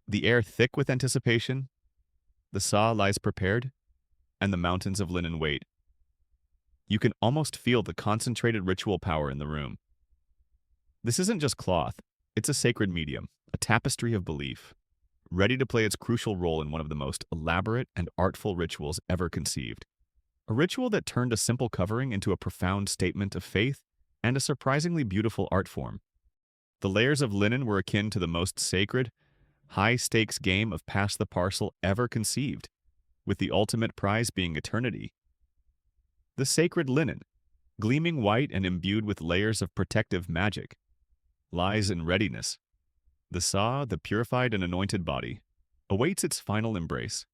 the air thick with anticipation, the saw lies prepared, and the mountains of linen wait, you can almost feel the concentrated ritual power in the room. This isn't just cloth, it's a sacred medium, a tapestry of belief, ready to play its crucial role in one of the most elaborate and artful rituals ever conceived. A ritual that turned a simple covering into a profound statement of faith and a surprisingly beautiful art form. The layers of linen were akin to the most sacred, high-stakes game of pass the parcel ever conceived, with the ultimate prize being eternity. The sacred linen, gleaming white and imbued with layers of protective magic, lies in readiness. The saw, the purified and anointed body, awaits its final embrace.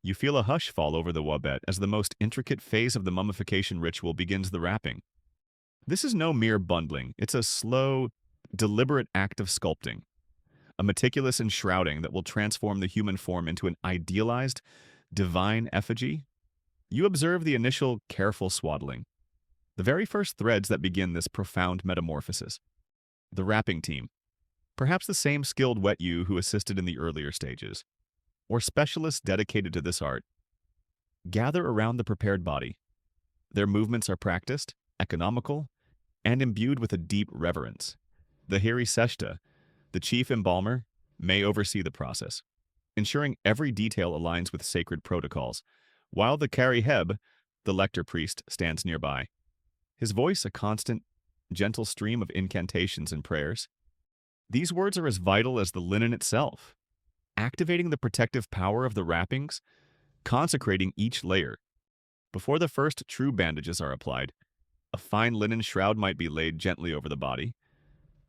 You feel a hush fall over the Wabet as the most intricate phase of the mummification ritual begins the wrapping. This is no mere bundling, it's a slow, deliberate act of sculpting, a meticulous enshrouding that will transform the human form into an idealized, divine effigy. You observe the initial, careful swaddling, the very first threads that begin this profound metamorphosis. The wrapping team, perhaps the same skilled wet you who assisted in the earlier stages, or specialists dedicated to this art, gather around the prepared body. Their movements are practiced, economical, and imbued with a deep reverence. The Hiri Seshta, the chief embalmer, may oversee the process, ensuring every detail aligns with sacred protocols, while the Kari Heb, the lector priest, stands nearby. His voice a constant, gentle stream of incantations and prayers. These words are as vital as the linen itself, activating the protective power of the wrappings, consecrating each layer. Before the first true bandages are applied, a fine linen shroud might be laid gently over the body,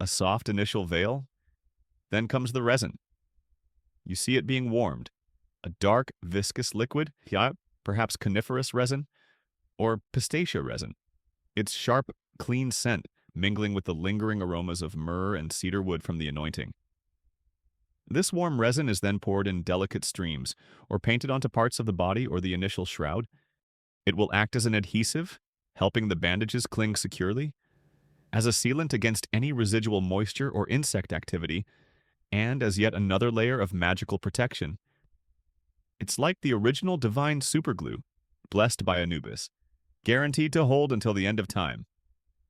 a soft initial veil. Then comes the resin. You see it being warmed, a dark, viscous liquid, perhaps coniferous resin, or pistachio resin. Its sharp, clean scent mingling with the lingering aromas of myrrh and cedar wood from the anointing. This warm resin is then poured in delicate streams or painted onto parts of the body or the initial shroud. It will act as an adhesive, helping the bandages cling securely, as a sealant against any residual moisture or insect activity, and as yet another layer of magical protection. It's like the original divine superglue, blessed by Anubis, guaranteed to hold until the end of time,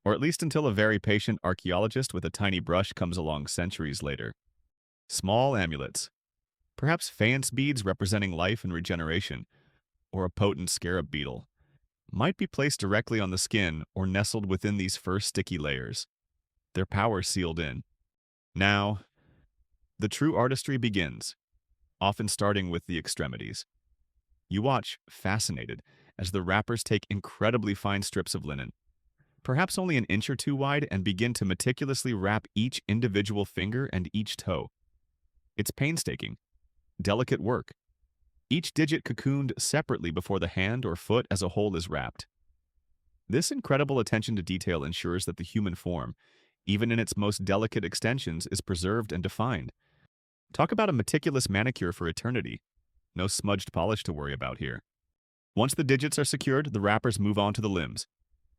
or at least until a very patient archaeologist with a tiny brush comes along centuries later. Small amulets, perhaps faience beads representing life and regeneration, or a potent scarab beetle, might be placed directly on the skin or nestled within these first sticky layers, their power sealed in. Now, the true artistry begins, often starting with the extremities. You watch, fascinated, as the wrappers take incredibly fine strips of linen, perhaps only an inch or two wide, and begin to meticulously wrap each individual finger and each toe. It's painstaking, delicate work, each digit cocooned separately before the hand or foot as a whole is wrapped. This incredible attention to detail ensures that the human form, even in its most delicate extensions, is preserved and defined. Talk about a meticulous manicure for eternity. No smudged polish to worry about here. Once the digits are secured, the wrappers move on to the limbs.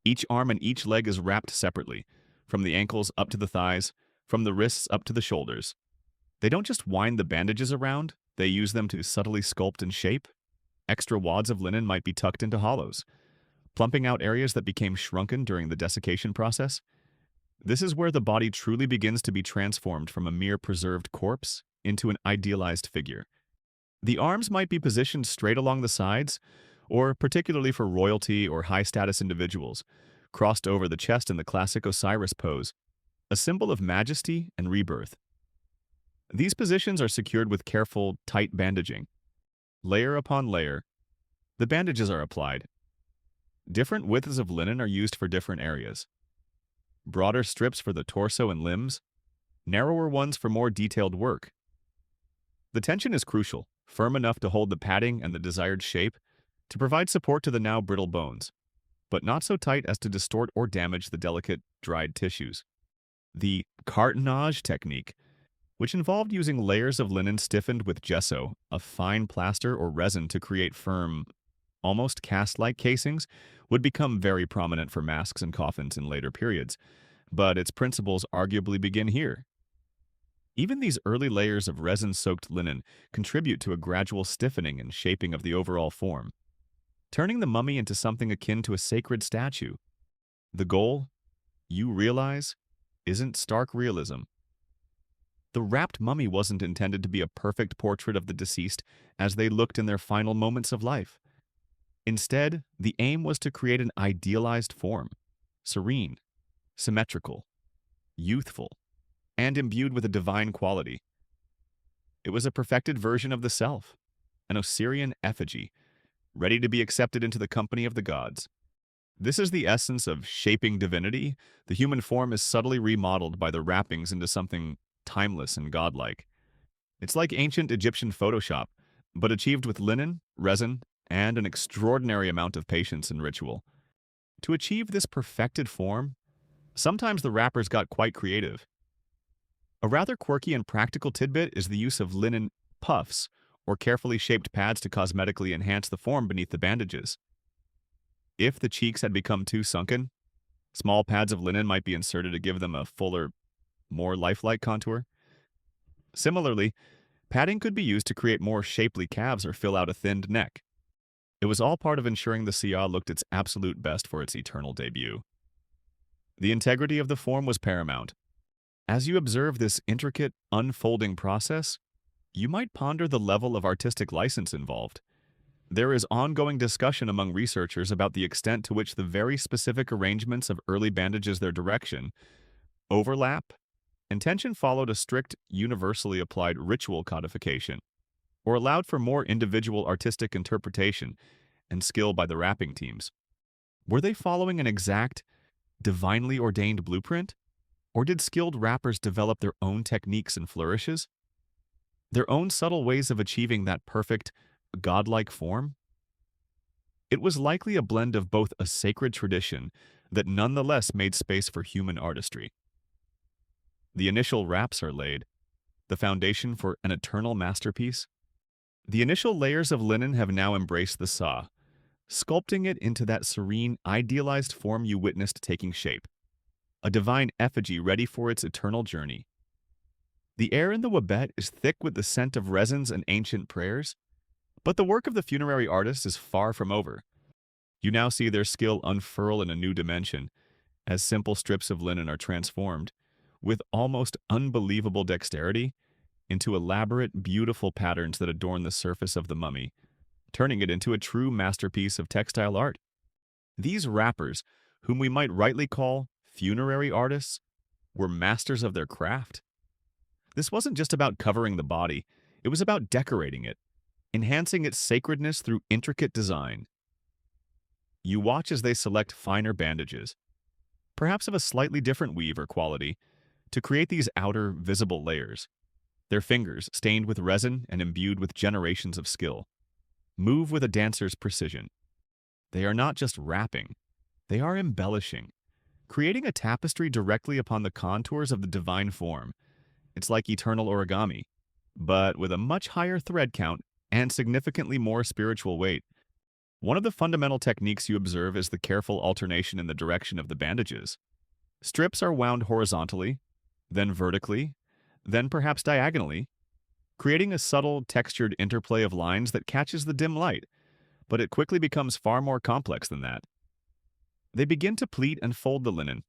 Each arm and each leg is wrapped separately, from the ankles up to the thighs, from the wrists up to the shoulders. They don't just wind the bandages around, they use them to subtly sculpt and shape. Extra wads of linen might be tucked into hollows, plumping out areas that became shrunken during the desiccation process. This is where the body truly begins to be transformed from a mere preserved corpse into an idealized figure. The arms might be positioned straight along the sides, or particularly for royalty or high-status individuals, crossed over the chest in the classic Osiris pose, a symbol of majesty and rebirth. These positions are secured with careful, tight bandaging. Layer upon layer, the bandages are applied. Different widths of linen are used for different areas. Broader strips for the torso and limbs, narrower ones for more detailed work. The tension is crucial, firm enough to hold the padding and the desired shape, to provide support to the now brittle bones, but not so tight as to distort or damage the delicate, dried tissues. The cartonnage technique, which involved using layers of linen stiffened with gesso, a fine plaster or resin to create firm, almost cast-like casings, would become very prominent for masks and coffins in later periods, but its principles arguably begin here. Even these early layers of resin-soaked linen contribute to a gradual stiffening and shaping of the overall form, turning the mummy into something akin to a sacred statue. The goal, you realize, isn't stark realism. The wrapped mummy wasn't intended to be a perfect portrait of the deceased as they looked in their final moments of life. Instead, the aim was to create an idealized form, serene, symmetrical, youthful, and imbued with a divine quality. It was a perfected version of the self, an Osirian effigy, ready to be accepted into the company of the gods. This is the essence of shaping divinity. The human form is subtly remodeled by the wrappings into something timeless and godlike. It's like ancient Egyptian Photoshop, but achieved with linen, resin, and an extraordinary amount of patience and ritual. To achieve this perfected form, sometimes the wrappers got quite creative. A rather quirky and practical tidbit is the use of linen puffs, or carefully shaped pads to cosmetically enhance the form beneath the bandages. If the cheeks had become too sunken, small pads of linen might be inserted to give them a fuller, more lifelike contour. Similarly, padding could be used to create more shapely calves or fill out a thinned neck. It was all part of ensuring the Sia looked its absolute best for its eternal debut. The integrity of the form was paramount. As you observe this intricate, unfolding process, you might ponder the level of artistic license involved. There is ongoing discussion among researchers about the extent to which the very specific arrangements of early bandages, their direction, overlap, and tension followed a strict, universally applied ritual codification, or allowed for more individual artistic interpretation and skill by the wrapping teams. Were they following an exact, divinely ordained blueprint? Or did skilled wrappers develop their own techniques and flourishes? Their own subtle ways of achieving that perfect, godlike form? It was likely a blend of both a sacred tradition that nonetheless made space for human artistry. The initial wraps are laid, the foundation for an eternal masterpiece. The initial layers of linen have now embraced the saw, sculpting it into that serene, idealized form you witnessed taking shape. A divine effigy ready for its eternal journey. The air in the wabette is thick with the scent of resins and ancient prayers, but the work of the funerary artist is far from over. You now see their skill unfurl in a new dimension, as simple strips of linen are transformed, with almost unbelievable dexterity, into elaborate, beautiful patterns that adorn the surface of the mummy, turning it into a true masterpiece of textile art. These wrappers, whom we might rightly call funerary artists, were masters of their craft. This wasn't just about covering the body, it was about decorating it, enhancing its sacredness through intricate design. You watch as they select finer bandages, perhaps of a slightly different weave or quality, to create these outer, visible layers. Their fingers, stained with resin and imbued with generations of skill, move with a dancer's precision. They are not just wrapping, they are embellishing, creating a tapestry directly upon the contours of the divine form. It's like eternal origami, but with a much higher thread count and significantly more spiritual weight. One of the fundamental techniques you observe is the careful alternation in the direction of the bandages. Strips are wound horizontally, then vertically, then perhaps diagonally, creating a subtle, textured interplay of lines that catches the dim light, but it quickly becomes far more complex than that. They begin to pleat and fold the linen,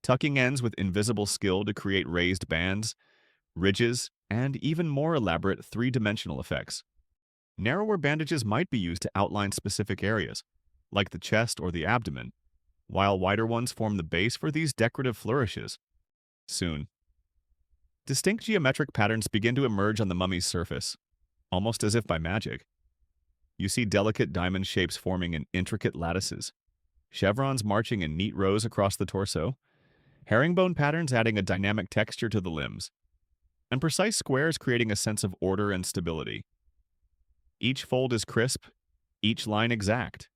tucking ends with invisible skill to create raised bands, ridges, and even more elaborate three-dimensional effects. Narrower bandages might be used to outline specific areas, like the chest or the abdomen, while wider ones form the base for these decorative flourishes. Soon, distinct geometric patterns begin to emerge on the mummy's surface, almost as if by magic. You see delicate diamond shapes forming in intricate lattices, chevrons marching in neat rows across the torso, herringbone patterns adding a dynamic texture to the limbs, and precise squares creating a sense of order and stability. Each fold is crisp, each line exact.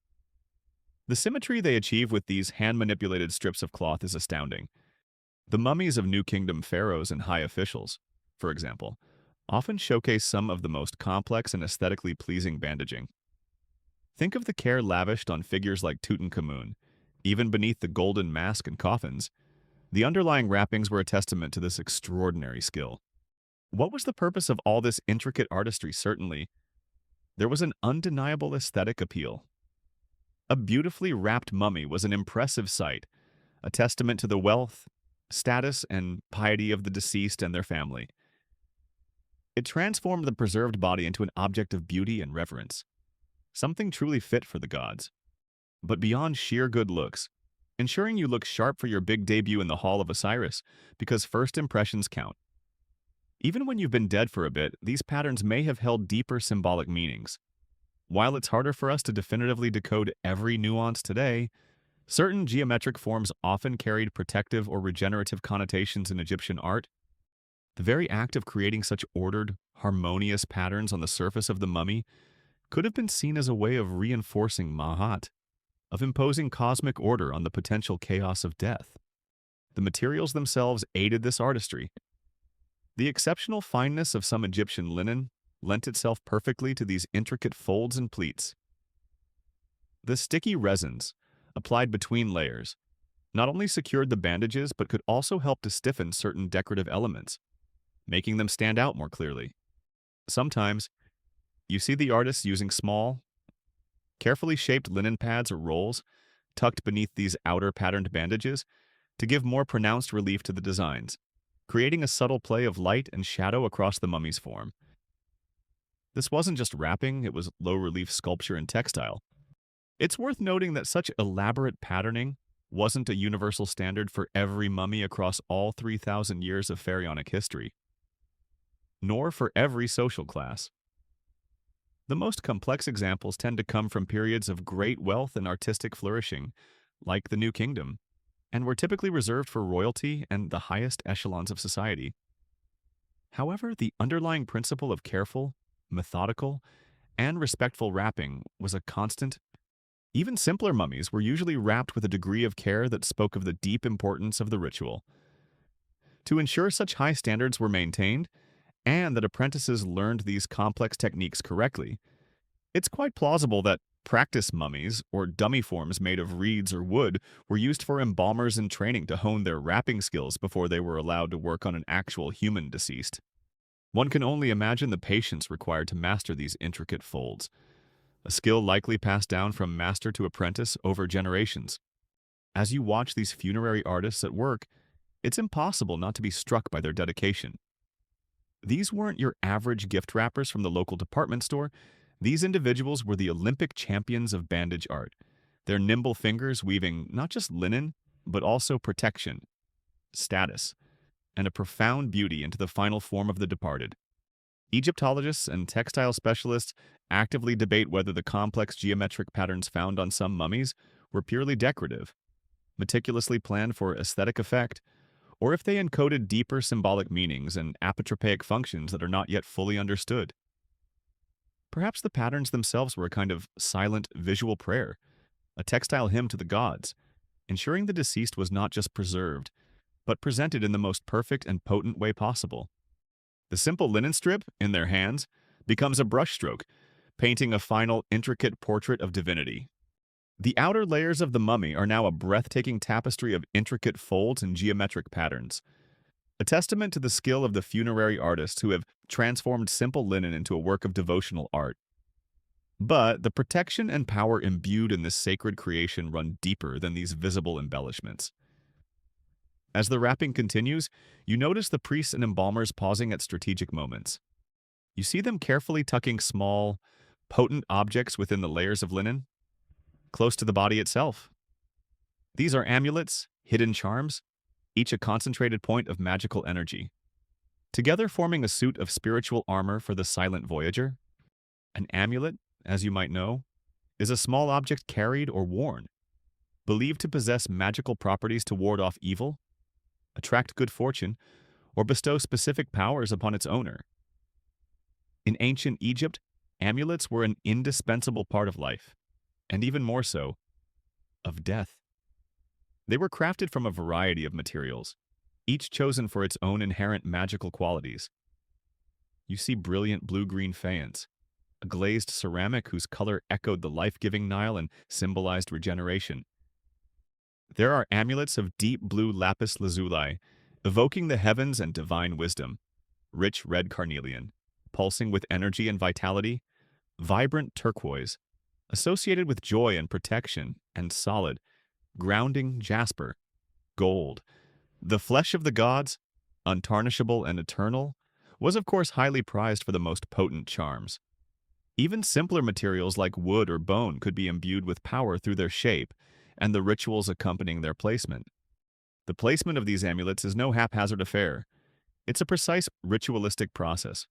The symmetry they achieve with these hand-manipulated strips of cloth is astounding. The mummies of New Kingdom pharaohs and high officials, for example, often showcase some of the most complex and aesthetically pleasing bandaging. Think of the care lavished on figures like Tutankhamun. Even beneath the golden mask and coffins, the underlying wrappings were a testament to this extraordinary skill. What was the purpose of all this intricate artistry? Certainly, there was an undeniable aesthetic appeal. A beautifully wrapped mummy was an impressive sight, a testament to the wealth, status, and piety of the deceased and their family. It transformed the preserved body into an object of beauty and reverence, something truly fit for the gods. But beyond sheer good looks, ensuring you look sharp for your big debut in the Hall of Osiris, because first impressions count. Even when you've been dead for a bit, these patterns may have held deeper symbolic meanings. While it's harder for us to definitively decode every nuance today, certain geometric forms often carried protective or regenerative connotations in Egyptian art. The very act of creating such ordered, harmonious patterns on the surface of the mummy could have been seen as a way of reinforcing Mahat, of imposing cosmic order on the potential chaos of death. The materials themselves aided this artistry. The exceptional fineness of some Egyptian linen lent itself perfectly to these intricate folds and pleats. The sticky resins, applied between layers, not only secured the bandages but could also help to stiffen certain decorative elements, making them stand out more clearly. Sometimes, you see the artists using small, carefully shaped linen pads or rolls tucked beneath these outer patterned bandages to give more pronounced relief to the designs, creating a subtle play of light and shadow across the mummy's form. This wasn't just wrapping, it was low-relief sculpture and textile. It's worth noting that such elaborate patterning wasn't a universal standard for every mummy across all 3,000 years of pharaonic history, nor for every social class. The most complex examples tend to come from periods of great wealth and artistic flourishing, like the New Kingdom, and were typically reserved for royalty and the highest echelons of society. However, the underlying principle of careful, methodical, and respectful wrapping was a constant. Even simpler mummies were usually wrapped with a degree of care that spoke of the deep importance of the ritual. To ensure such high standards were maintained, and that apprentices learned these complex techniques correctly, it's quite plausible that practice mummies, or dummy forms made of reeds or wood, were used for embalmers in training to hone their wrapping skills before they were allowed to work on an actual human deceased. One can only imagine the patience required to master these intricate folds, a skill likely passed down from master to apprentice over generations. As you watch these funerary artists at work, it's impossible not to be struck by their dedication. These weren't your average gift wrappers from the local department store. These individuals were the Olympic champions of bandage art, their nimble fingers weaving not just linen, but also protection, status, and a profound beauty into the final form of the departed. Egyptologists and textile specialists actively debate whether the complex geometric patterns found on some mummies were purely decorative, meticulously planned for aesthetic effect, or if they encoded deeper symbolic meanings and apotropaic functions that are not yet fully understood. Perhaps the patterns themselves were a kind of silent visual prayer, a textile hymn to the gods, ensuring the deceased was not just preserved, but presented in the most perfect and potent way possible. The simple linen strip, in their hands, becomes a brushstroke, painting a final, intricate portrait of divinity. The outer layers of the mummy are now a breathtaking tapestry of intricate folds and geometric patterns, a testament to the skill of the funerary artists who have transformed simple linen into a work of devotional art. But the protection and power imbued in this sacred creation run deeper than these visible embellishments. As the wrapping continues, you notice the priests and embalmers pausing at strategic moments. You see them carefully tucking small, potent objects within the layers of linen, close to the body itself. These are amulets, hidden charms, each a concentrated point of magical energy, together forming a suit of spiritual armor for the silent voyager. An amulet, as you might know, is a small object carried or worn, believed to possess magical properties to ward off evil, attract good fortune, or bestow specific powers upon its owner. In ancient Egypt, amulets were an indispensable part of life, and even more so, of death. They were crafted from a variety of materials, each chosen for its own inherent magical qualities. You see brilliant blue-green faience, a glazed ceramic whose color echoed the life-giving Nile and symbolized regeneration. There are amulets of deep blue lapis lazuli, evoking the heavens and divine wisdom, rich red carnelian, pulsing with energy and vitality, vibrant turquoise, associated with joy and protection, and solid, grounding jasper, gold. The flesh of the gods, untarnishable and eternal, was of course highly prized for the most potent charms. Even simpler materials like wood or bone could be imbued with power through their shape and the rituals accompanying their placement. The placement of these amulets is no haphazard affair. It's a precise ritualistic process,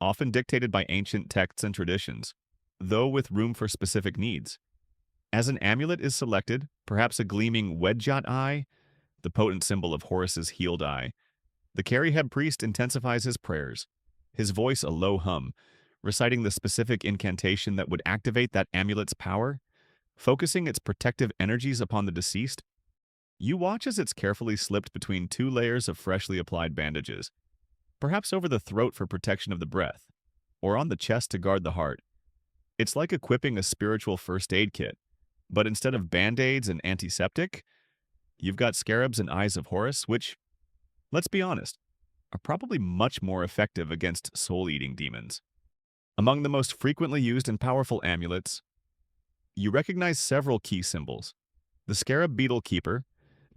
often dictated by ancient texts and traditions, though with room for specific needs. As an amulet is selected, perhaps a gleaming wedjat eye, the potent symbol of Horus's healed eye, the Cariheb priest intensifies his prayers, his voice a low hum, reciting the specific incantation that would activate that amulet's power, focusing its protective energies upon the deceased. You watch as it's carefully slipped between two layers of freshly applied bandages, perhaps over the throat for protection of the breath, or on the chest to guard the heart. It's like equipping a spiritual first aid kit, but instead of band-aids and antiseptic, you've got scarabs and eyes of Horus, which, let's be honest, are probably much more effective against soul-eating demons. Among the most frequently used and powerful amulets, you recognize several key symbols. The scarab beetle keeper,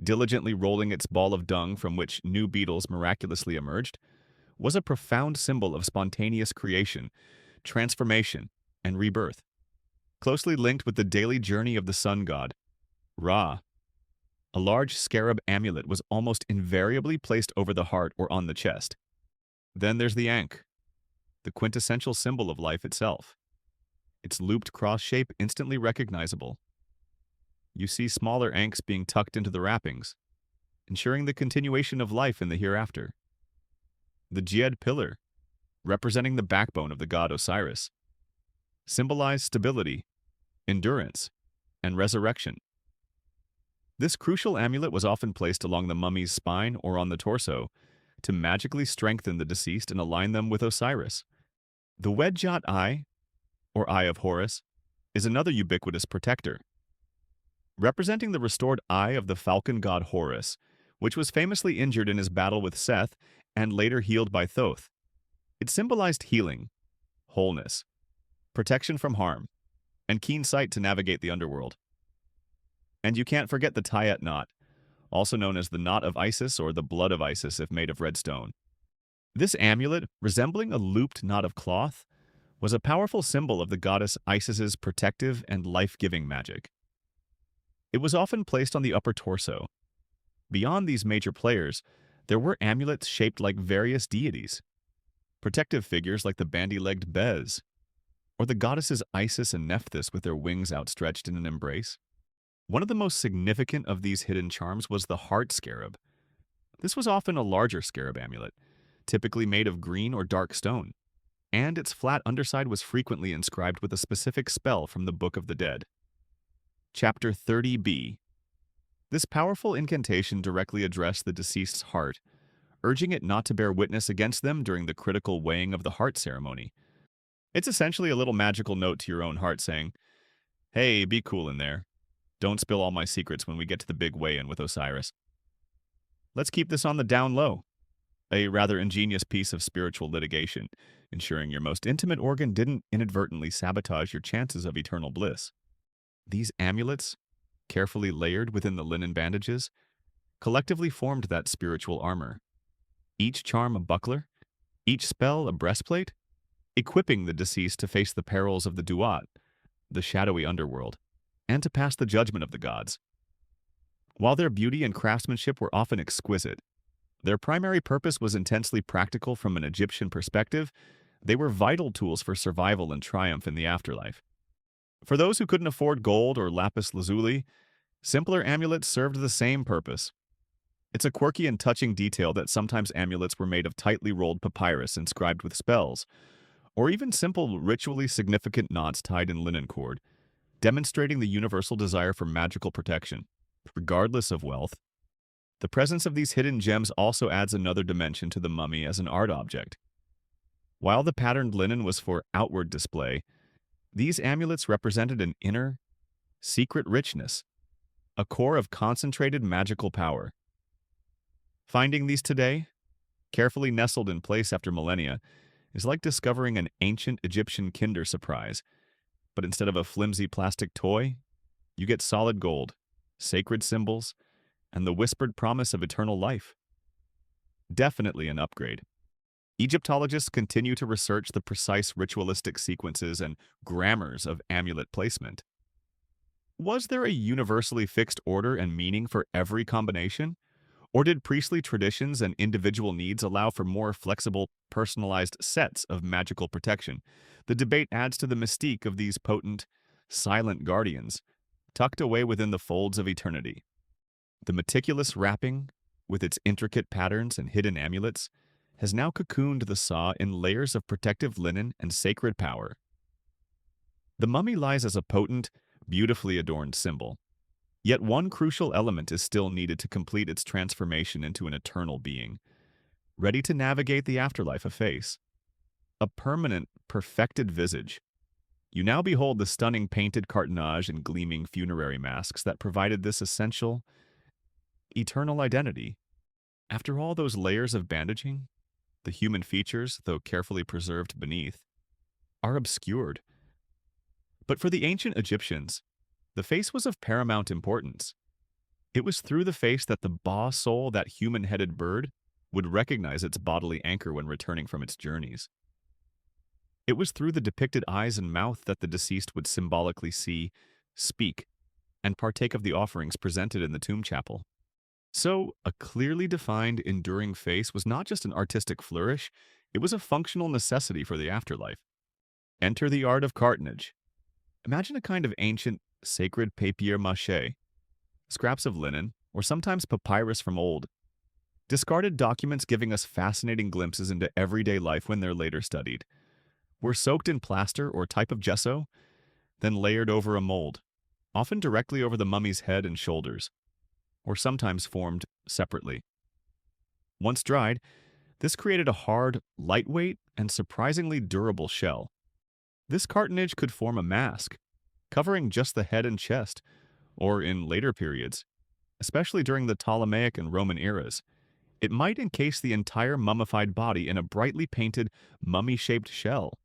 diligently rolling its ball of dung from which new beetles miraculously emerged, was a profound symbol of spontaneous creation, transformation, and rebirth, closely linked with the daily journey of the sun god, Ra. A large scarab amulet was almost invariably placed over the heart or on the chest. Then there's the ankh, the quintessential symbol of life itself, its looped cross shape instantly recognizable. You see smaller ankhs being tucked into the wrappings, ensuring the continuation of life in the hereafter. The Djed pillar, representing the backbone of the god Osiris, symbolized stability, endurance, and resurrection. This crucial amulet was often placed along the mummy's spine or on the torso to magically strengthen the deceased and align them with Osiris. The Wedjat eye, or Eye of Horus, is another ubiquitous protector, representing the restored eye of the falcon god Horus, which was famously injured in his battle with Seth and later healed by Thoth. It symbolized healing, wholeness, protection from harm, and keen sight to navigate the underworld. And you can't forget the Tayet knot, also known as the Knot of Isis or the Blood of Isis if made of red stone. This amulet, resembling a looped knot of cloth, was a powerful symbol of the goddess Isis's protective and life-giving magic. It was often placed on the upper torso. Beyond these major players, there were amulets shaped like various deities, protective figures like the bandy-legged Bez, or the goddesses Isis and Nephthys with their wings outstretched in an embrace. One of the most significant of these hidden charms was the heart scarab. This was often a larger scarab amulet, typically made of green or dark stone, and its flat underside was frequently inscribed with a specific spell from the Book of the Dead. Chapter 30b. This powerful incantation directly addressed the deceased's heart, urging it not to bear witness against them during the critical weighing of the heart ceremony. It's essentially a little magical note to your own heart saying, "Hey, be cool in there. Don't spill all my secrets when we get to the big weigh-in with Osiris. Let's keep this on the down low." A rather ingenious piece of spiritual litigation, ensuring your most intimate organ didn't inadvertently sabotage your chances of eternal bliss. These amulets, carefully layered within the linen bandages, collectively formed that spiritual armor. Each charm a buckler, each spell a breastplate, equipping the deceased to face the perils of the Duat, the shadowy underworld, and to pass the judgment of the gods. While their beauty and craftsmanship were often exquisite, their primary purpose was intensely practical from an Egyptian perspective. They were vital tools for survival and triumph in the afterlife. For those who couldn't afford gold or lapis lazuli, simpler amulets served the same purpose. It's a quirky and touching detail that sometimes amulets were made of tightly rolled papyrus inscribed with spells, or even simple ritually significant knots tied in linen cord, demonstrating the universal desire for magical protection, regardless of wealth. The presence of these hidden gems also adds another dimension to the mummy as an art object. While the patterned linen was for outward display, these amulets represented an inner, secret richness, a core of concentrated magical power. Finding these today, carefully nestled in place after millennia, is like discovering an ancient Egyptian Kinder Surprise, but instead of a flimsy plastic toy, you get solid gold, sacred symbols, and the whispered promise of eternal life. Definitely an upgrade. Egyptologists continue to research the precise ritualistic sequences and grammars of amulet placement. Was there a universally fixed order and meaning for every combination? Or did priestly traditions and individual needs allow for more flexible, personalized sets of magical protection? The debate adds to the mystique of these potent, silent guardians, tucked away within the folds of eternity. The meticulous wrapping, with its intricate patterns and hidden amulets, has now cocooned the saw in layers of protective linen and sacred power. The mummy lies as a potent, beautifully adorned symbol. Yet one crucial element is still needed to complete its transformation into an eternal being, ready to navigate the afterlife a face. A permanent, perfected visage. You now behold the stunning painted cartonnage and gleaming funerary masks that provided this essential, eternal identity. After all those layers of bandaging, the human features, though carefully preserved beneath, are obscured. But for the ancient Egyptians, the face was of paramount importance. It was through the face that the Ba soul, that human-headed bird, would recognize its bodily anchor when returning from its journeys. It was through the depicted eyes and mouth that the deceased would symbolically see, speak, and partake of the offerings presented in the tomb chapel. So, a clearly defined, enduring face was not just an artistic flourish, it was a functional necessity for the afterlife. Enter the art of cartonnage. Imagine a kind of ancient, sacred papier-mâché, scraps of linen, or sometimes papyrus from old, discarded documents giving us fascinating glimpses into everyday life when they're later studied, were soaked in plaster or type of gesso, then layered over a mold, often directly over the mummy's head and shoulders, or sometimes formed separately. Once dried, this created a hard, lightweight, and surprisingly durable shell. This cartonnage could form a mask, covering just the head and chest, or in later periods, especially during the Ptolemaic and Roman eras, it might encase the entire mummified body in a brightly painted, mummy-shaped shell,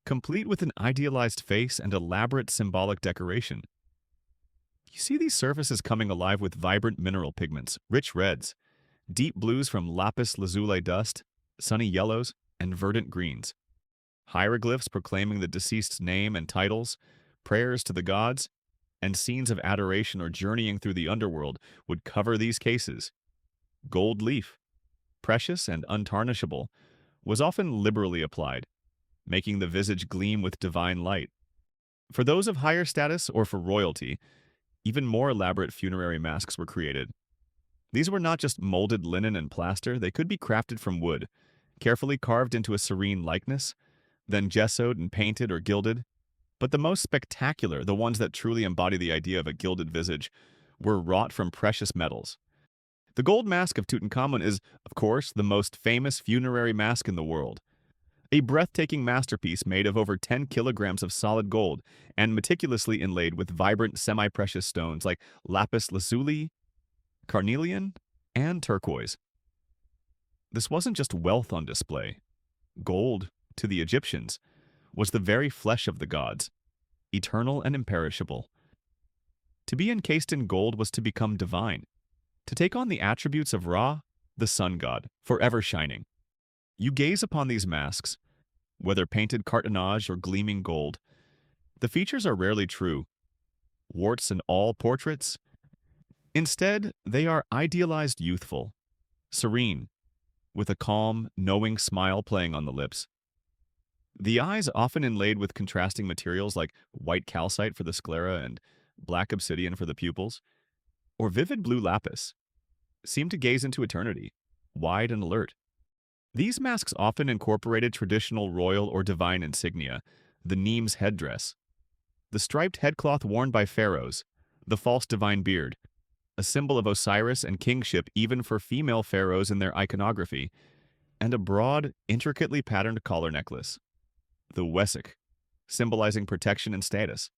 complete with an idealized face and elaborate symbolic decoration. You see these surfaces coming alive with vibrant mineral pigments, rich reds, deep blues from lapis lazuli dust, sunny yellows, and verdant greens. Hieroglyphs proclaiming the deceased's name and titles, prayers to the gods, and scenes of adoration or journeying through the underworld would cover these cases. Gold leaf, precious and untarnishable, was often liberally applied, making the visage gleam with divine light. For those of higher status or for royalty, even more elaborate funerary masks were created. These were not just molded linen and plaster, they could be crafted from wood, carefully carved into a serene likeness, then gessoed and painted or gilded. But the most spectacular, the ones that truly embody the idea of a gilded visage, were wrought from precious metals. The gold mask of Tutankhamun is, of course, the most famous funerary mask in the world. A breathtaking masterpiece made of over 10 kilograms of solid gold and meticulously inlaid with vibrant semi-precious stones like lapis lazuli, carnelian, and turquoise. This wasn't just wealth on display. Gold, to the Egyptians, was the very flesh of the gods, eternal and imperishable. To be encased in gold was to become divine, to take on the attributes of Ra, the sun god, forever shining. You gaze upon these masks, whether painted cartonnage or gleaming gold. The features are rarely true, warts and all portraits. Instead, they are idealized youthful, serene, with a calm, knowing smile playing on the lips. The eyes, often inlaid with contrasting materials like white calcite for the sclera and black obsidian for the pupils, or vivid blue lapis, seem to gaze into eternity, wide and alert. These masks often incorporated traditional royal or divine insignia, the Nemes headdress, the striped headcloth worn by pharaohs, the false divine beard, a symbol of Osiris and kingship even for female pharaohs in their iconography, and a broad, intricately patterned collar necklace, the wesek, symbolizing protection and status.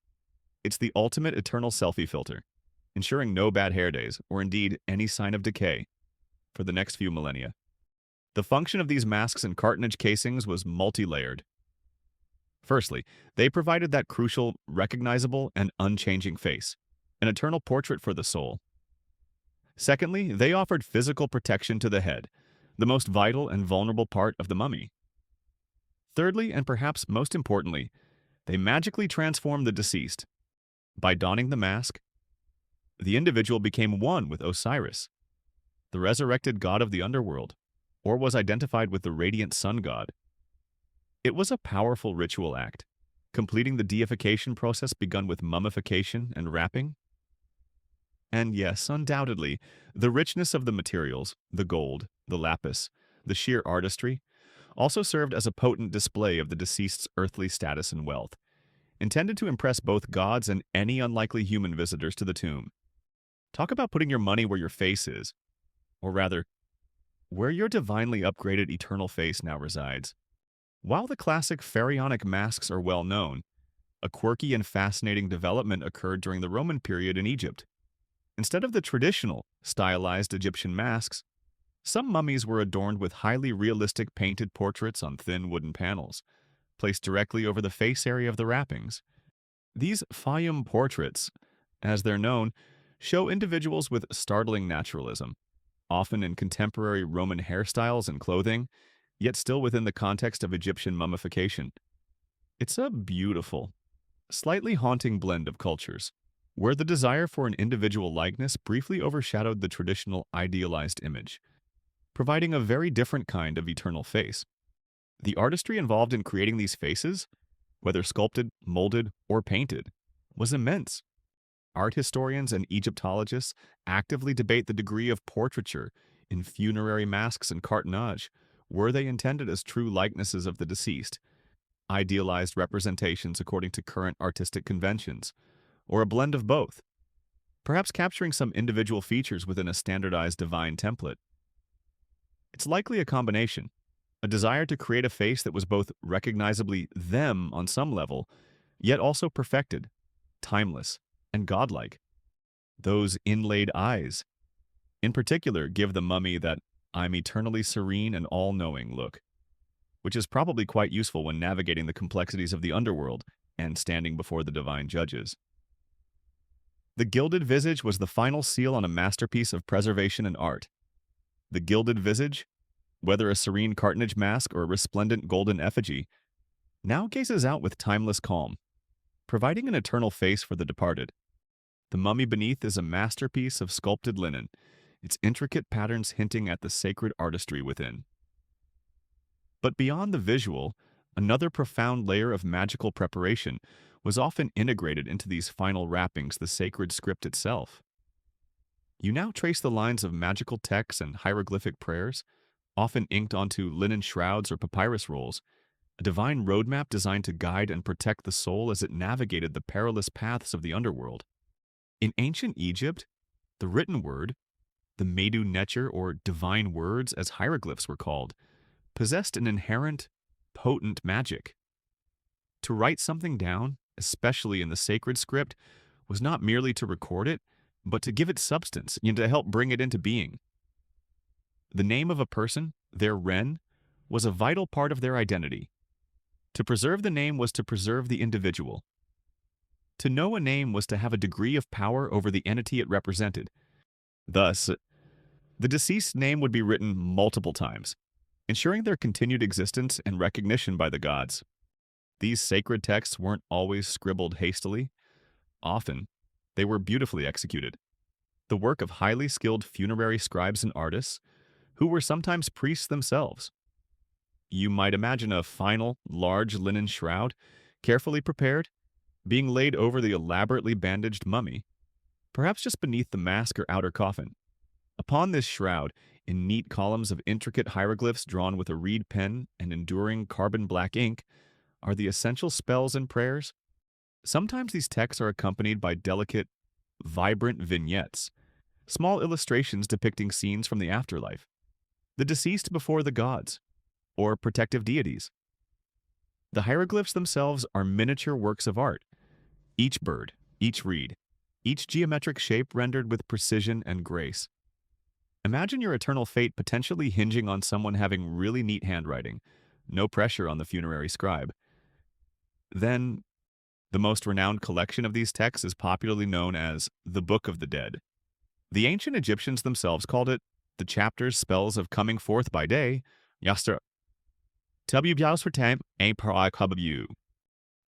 It's the ultimate eternal selfie filter, ensuring no bad hair days, or indeed any sign of decay, for the next few millennia. The function of these masks and cartonnage casings was multi-layered. Firstly, they provided that crucial, recognizable, and unchanging face, an eternal portrait for the soul. Secondly, they offered physical protection to the head, the most vital and vulnerable part of the mummy. Thirdly, and perhaps most importantly, they magically transformed the deceased. By donning the mask, the individual became one with Osiris, the resurrected god of the underworld, or was identified with the radiant sun god. It was a powerful ritual act, completing the deification process begun with mummification and wrapping. And yes, undoubtedly, the richness of the materials, the gold, the lapis, the sheer artistry, also served as a potent display of the deceased's earthly status and wealth, intended to impress both gods and any unlikely human visitors to the tomb. Talk about putting your money where your face is, or rather, where your divinely upgraded eternal face now resides. While the classic pharaonic masks are well known, a quirky and fascinating development occurred during the Roman period in Egypt. Instead of the traditional, stylized Egyptian masks, some mummies were adorned with highly realistic painted portraits on thin wooden panels, placed directly over the face area of the wrappings. These fayum portraits, as they're known, show individuals with startling naturalism, often in contemporary Roman hairstyles and clothing, yet still within the context of Egyptian mummification. It's a beautiful, slightly haunting blend of cultures, where the desire for an individual likeness briefly overshadowed the traditional idealized image, providing a very different kind of eternal face. The artistry involved in creating these faces, whether sculpted, molded, or painted, was immense. Art historians and Egyptologists actively debate the degree of portraiture in funerary masks and cartonnage. Were they intended as true likenesses of the deceased, idealized representations according to current artistic conventions, or a blend of both, perhaps capturing some individual features within a standardized divine template? It's likely a combination, a desire to create a face that was both recognizably them on some level, yet also perfected, timeless, and godlike. Those inlaid eyes, in particular, give the mummy that "I'm eternally serene and all-knowing" look, which is probably quite useful when navigating the complexities of the underworld and standing before the divine judges. The gilded visage was the final seal on a masterpiece of preservation and art. The gilded visage, whether a serene cartonnage mask or a resplendent golden effigy, now gazes out with timeless calm, providing an eternal face for the departed. The mummy beneath is a masterpiece of sculpted linen, its intricate patterns hinting at the sacred artistry within. But beyond the visual, another profound layer of magical preparation was often integrated into these final wrappings, the sacred script itself. You now trace the lines of magical texts and hieroglyphic prayers, often inked onto linen shrouds or papyrus rolls, a divine roadmap designed to guide and protect the soul as it navigated the perilous paths of the underworld. In ancient Egypt, the written word, the Medu Neter or divine words as hieroglyphs were called, possessed an inherent, potent magic. To write something down, especially in the sacred script, was not merely to record it, but to give it substance and to help bring it into being. The name of a person, their Ren, was a vital part of their identity. To preserve the name was to preserve the individual. To know a name was to have a degree of power over the entity it represented. Thus, the deceased's name would be written multiple times, ensuring their continued existence and recognition by the gods. These sacred texts weren't always scribbled hastily. Often, they were beautifully executed. The work of highly skilled funerary scribes and artists, who were sometimes priests themselves. You might imagine a final, large linen shroud, carefully prepared, being laid over the elaborately bandaged mummy, perhaps just beneath the mask or outer coffin. Upon this shroud, in neat columns of intricate hieroglyphs drawn with a reed pen and enduring carbon black ink, are the essential spells and prayers. Sometimes these texts are accompanied by delicate, vibrant vignettes, small illustrations depicting scenes from the afterlife, the deceased before the gods, or protective deities. The hieroglyphs themselves are miniature works of art, each bird, each reed, each geometric shape rendered with precision and grace. Imagine your eternal fate potentially hinging on someone having really neat handwriting, no pressure on the funerary scribe. Then, the most renowned collection of these texts is popularly known as the Book of the Dead. The ancient Egyptians themselves called it the chapters spells of coming forth by day, Yastra.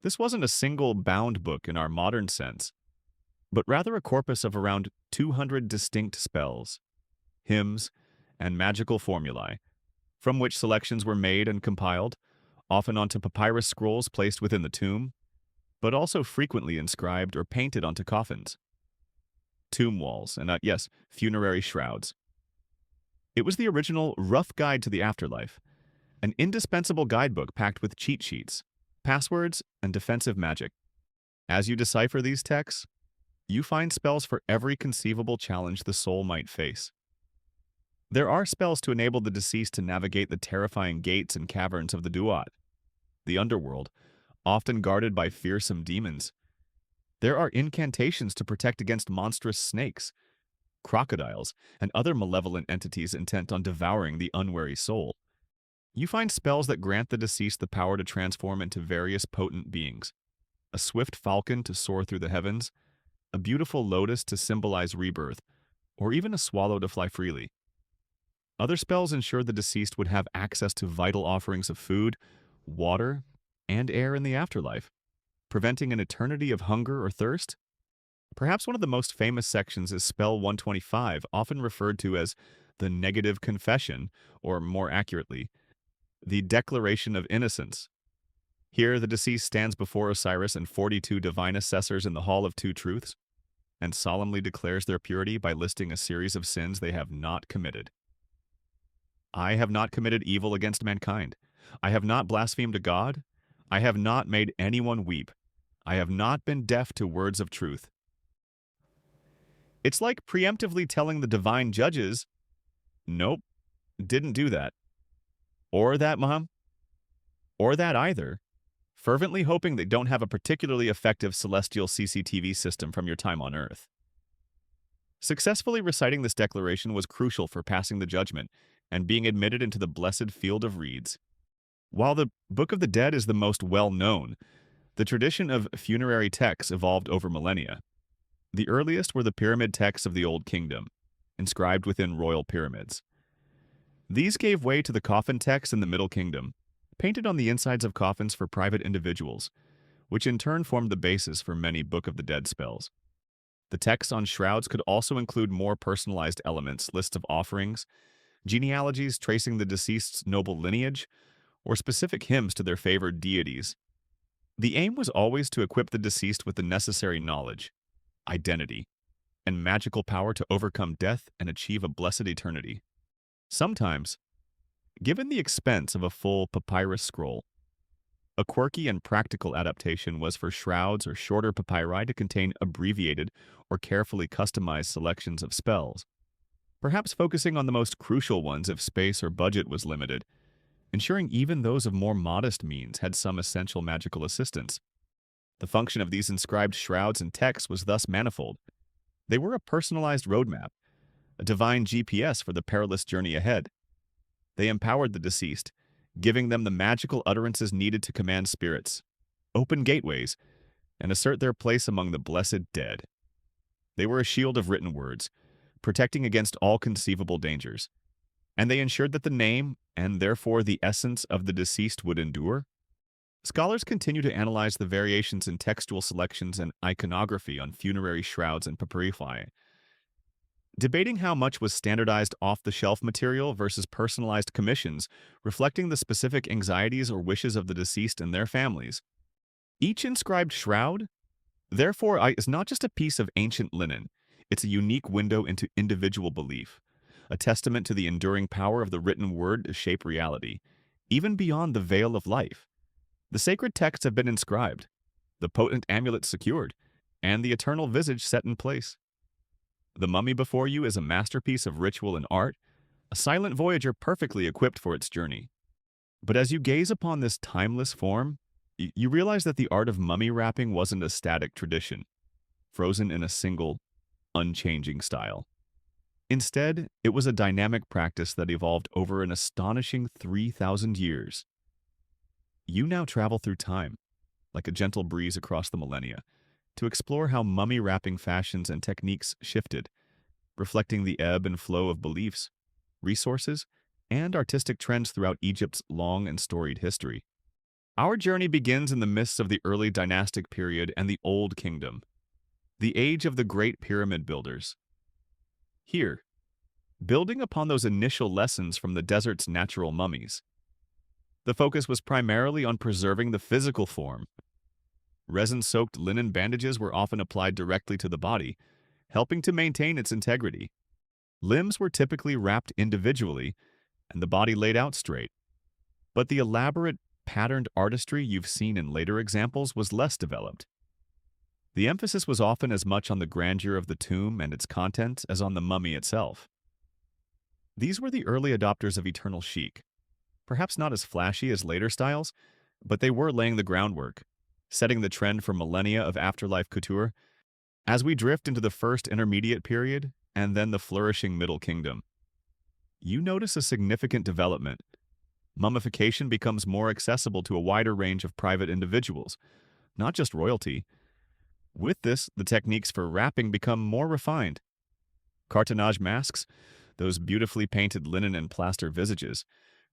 This wasn't a single bound book in our modern sense, but rather a corpus of around 200 distinct spells, hymns, and magical formulae, from which selections were made and compiled, often onto papyrus scrolls placed within the tomb, but also frequently inscribed or painted onto coffins, tomb walls, and funerary shrouds. It was the original rough guide to the afterlife, an indispensable guidebook packed with cheat sheets, passwords, and defensive magic. As you decipher these texts, you find spells for every conceivable challenge the soul might face. There are spells to enable the deceased to navigate the terrifying gates and caverns of the Duat, the underworld, often guarded by fearsome demons. There are incantations to protect against monstrous snakes, crocodiles, and other malevolent entities intent on devouring the unwary soul. You find spells that grant the deceased the power to transform into various potent beings. A swift falcon to soar through the heavens, a beautiful lotus to symbolize rebirth, or even a swallow to fly freely. Other spells ensure the deceased would have access to vital offerings of food, water, and air in the afterlife, preventing an eternity of hunger or thirst. Perhaps one of the most famous sections is Spell 125, often referred to as the Negative Confession, or more accurately, the Declaration of Innocence. Here, the deceased stands before Osiris and 42 divine assessors in the Hall of Two Truths, and solemnly declares their purity by listing a series of sins they have not committed. I have not committed evil against mankind. I have not blasphemed God. I have not made anyone weep. I have not been deaf to words of truth. It's like preemptively telling the divine judges, nope, didn't do that. Or that, Mom. Or that either. Fervently hoping they don't have a particularly effective celestial CCTV system from your time on Earth. Successfully reciting this declaration was crucial for passing the judgment and being admitted into the blessed field of reeds. While the Book of the Dead is the most well-known, the tradition of funerary texts evolved over millennia. The earliest were the pyramid texts of the Old Kingdom, inscribed within royal pyramids. These gave way to the coffin texts in the Middle Kingdom, painted on the insides of coffins for private individuals, which in turn formed the basis for many Book of the Dead spells. The texts on shrouds could also include more personalized elements, lists of offerings, genealogies tracing the deceased's noble lineage, or specific hymns to their favored deities. The aim was always to equip the deceased with the necessary knowledge, identity, and magical power to overcome death and achieve a blessed eternity. Sometimes, given the expense of a full papyrus scroll, a quirky and practical adaptation was for shrouds or shorter papyri to contain abbreviated or carefully customized selections of spells, perhaps focusing on the most crucial ones if space or budget was limited, ensuring even those of more modest means had some essential magical assistance. The function of these inscribed shrouds and texts was thus manifold. They were a personalized roadmap, a divine GPS for the perilous journey ahead. They empowered the deceased, giving them the magical utterances needed to command spirits, open gateways, and assert their place among the blessed dead. They were a shield of written words, protecting against all conceivable dangers, and they ensured that the name, and therefore the essence of the deceased, would endure. Scholars continue to analyze the variations in textual selections and iconography on funerary shrouds and papyri, debating how much was standardized off-the-shelf material versus personalized commissions, reflecting the specific anxieties or wishes of the deceased and their families. Each inscribed shroud, therefore, is not just a piece of ancient linen, it's a unique window into individual belief, a testament to the enduring power of the written word to shape reality, even beyond the veil of life. The sacred texts have been inscribed, the potent amulet secured, and the eternal visage set in place. The mummy before you is a masterpiece of ritual and art, a silent voyager perfectly equipped for its journey. But as you gaze upon this timeless form, you realize that the art of mummy wrapping wasn't a static tradition, frozen in a single, unchanging style. Instead, it was a dynamic practice that evolved over an astonishing 3,000 years. You now travel through time, like a gentle breeze across the millennia, to explore how mummy wrapping fashions and techniques shifted, reflecting the ebb and flow of beliefs, resources, and artistic trends throughout Egypt's long and storied history. Our journey begins in the midst of the early dynastic period and the Old Kingdom, the age of the great pyramid builders. Here, building upon those initial lessons from the desert's natural mummies, the focus was primarily on preserving the physical form. Resin-soaked linen bandages were often applied directly to the body, helping to maintain its integrity. Limbs were typically wrapped individually, and the body laid out straight. But the elaborate, patterned artistry you've seen in later examples was less developed. The emphasis was often as much on the grandeur of the tomb and its contents as on the mummy itself. These were the early adopters of eternal chic, perhaps not as flashy as later styles, but they were laying the groundwork, setting the trend for millennia of afterlife couture. As we drift into the first intermediate period and then the flourishing Middle Kingdom, you notice a significant development. Mummification becomes more accessible to a wider range of private individuals, not just royalty. With this, the techniques for wrapping become more refined. Cartonnage masks, those beautifully painted linen and plaster visages,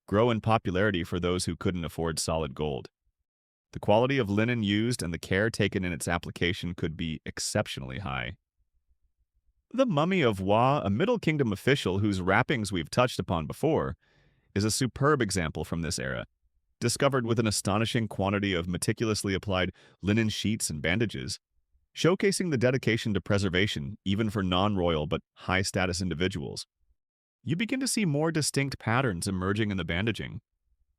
grow in popularity for those who couldn't afford solid gold. The quality of linen used and the care taken in its application could be exceptionally high. The Mummy of Wa, a Middle Kingdom official whose wrappings we've touched upon before, is a superb example from this era, discovered with an astonishing quantity of meticulously applied linen sheets and bandages, showcasing the dedication to preservation even for non-royal but high-status individuals. You begin to see more distinct patterns emerging in the bandaging,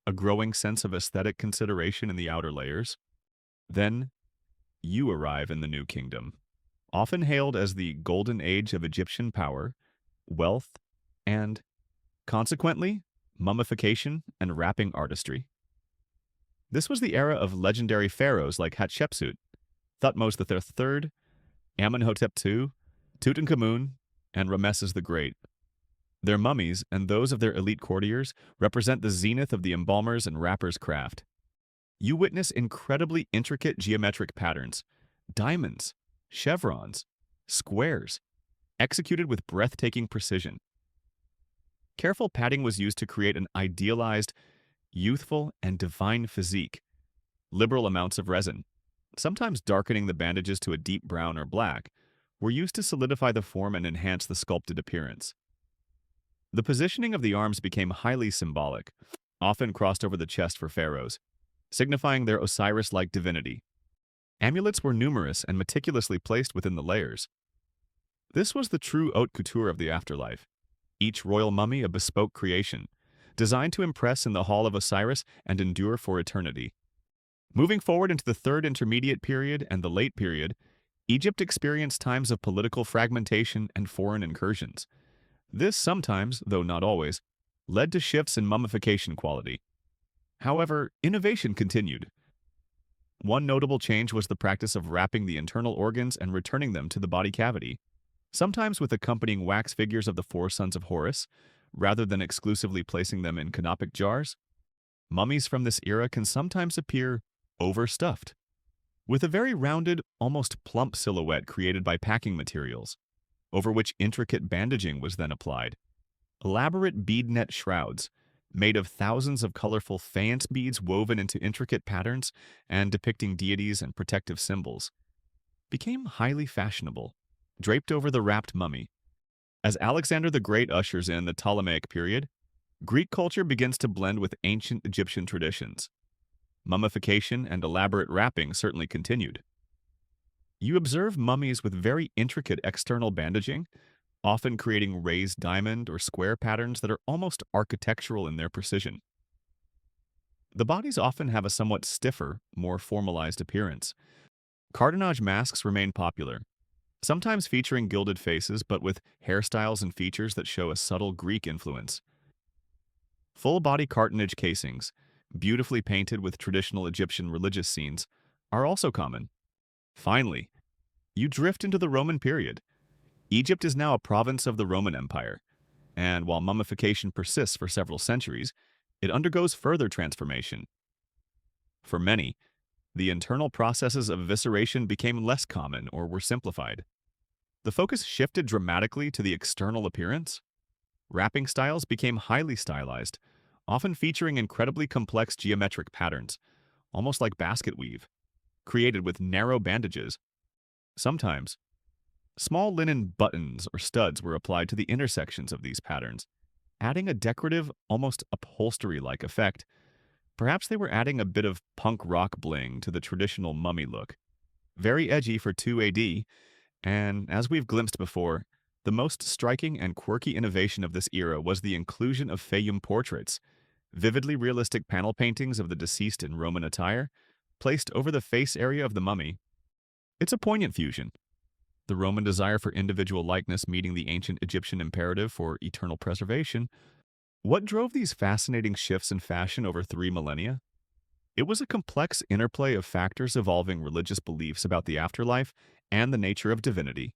a growing sense of aesthetic consideration in the outer layers. Then, you arrive in the New Kingdom, often hailed as the golden age of Egyptian power, wealth, and, consequently, mummification and wrapping artistry. This was the era of legendary pharaohs like Hatshepsut, Thutmose III, Amenhotep II, Tutankhamun, and Ramesses the Great. Their mummies, and those of their elite courtiers, represent the zenith of the embalmer's and wrapper's craft. You witness incredibly intricate geometric patterns, diamonds, chevrons, squares, executed with breathtaking precision. Careful padding was used to create an idealized, youthful, and divine physique. Liberal amounts of resin, sometimes darkening the bandages to a deep brown or black, were used to solidify the form and enhance the sculpted appearance. The positioning of the arms became highly symbolic, often crossed over the chest for pharaohs, signifying their Osiris-like divinity. Amulets were numerous and meticulously placed within the layers. This was the true haute couture of the afterlife, each royal mummy a bespoke creation, designed to impress in the Hall of Osiris and endure for eternity. Moving forward into the Third Intermediate Period and the Late Period, Egypt experienced times of political fragmentation and foreign incursions. This sometimes, though not always, led to shifts in mummification quality. However, innovation continued. One notable change was the practice of wrapping the internal organs and returning them to the body cavity, sometimes with accompanying wax figures of the four sons of Horus, rather than exclusively placing them in canopic jars. Mummies from this era can sometimes appear overstuffed, with a very rounded, almost plump silhouette created by packing materials, over which intricate bandaging was then applied. Elaborate bead net shrouds, made of thousands of colorful faience beads woven into intricate patterns and depicting deities and protective symbols, became highly fashionable, draped over the wrapped mummy. As Alexander the Great ushers in the Ptolemaic period, Greek culture begins to blend with ancient Egyptian traditions. Mummification and elaborate wrapping certainly continued. You observe mummies with very intricate external bandaging, often creating raised diamond or square patterns that are almost architectural in their precision. The bodies often have a somewhat stiffer, more formalized appearance. Cartonnage masks remain popular, sometimes featuring gilded faces but with hairstyles and features that show a subtle Greek influence. Full-body cartonnage casings, beautifully painted with traditional Egyptian religious scenes, are also common. Finally, you drift into the Roman period. Egypt is now a province of the Roman Empire, and while mummification persists for several centuries, it undergoes further transformation. For many, the internal processes of evisceration became less common or were simplified. The focus shifted dramatically to the external appearance. Wrapping styles became highly stylized, often featuring incredibly complex geometric patterns, almost like basket weave, created with narrow bandages. Sometimes, small linen buttons or studs were applied to the intersections of these patterns, adding a decorative, almost upholstery-like effect. Perhaps they were adding a bit of punk rock bling to the traditional mummy look. Very edgy for 2 AD, and as we've glimpsed before, the most striking and quirky innovation of this era was the inclusion of Fayum portraits, vividly realistic panel paintings of the deceased in Roman attire, placed over the face area of the mummy. It's a poignant fusion, the Roman desire for individual likeness meeting the ancient Egyptian imperative for eternal preservation. What drove these fascinating shifts in fashion over 3 millennia? It was a complex interplay of factors involving religious beliefs about the afterlife and the nature of divinity.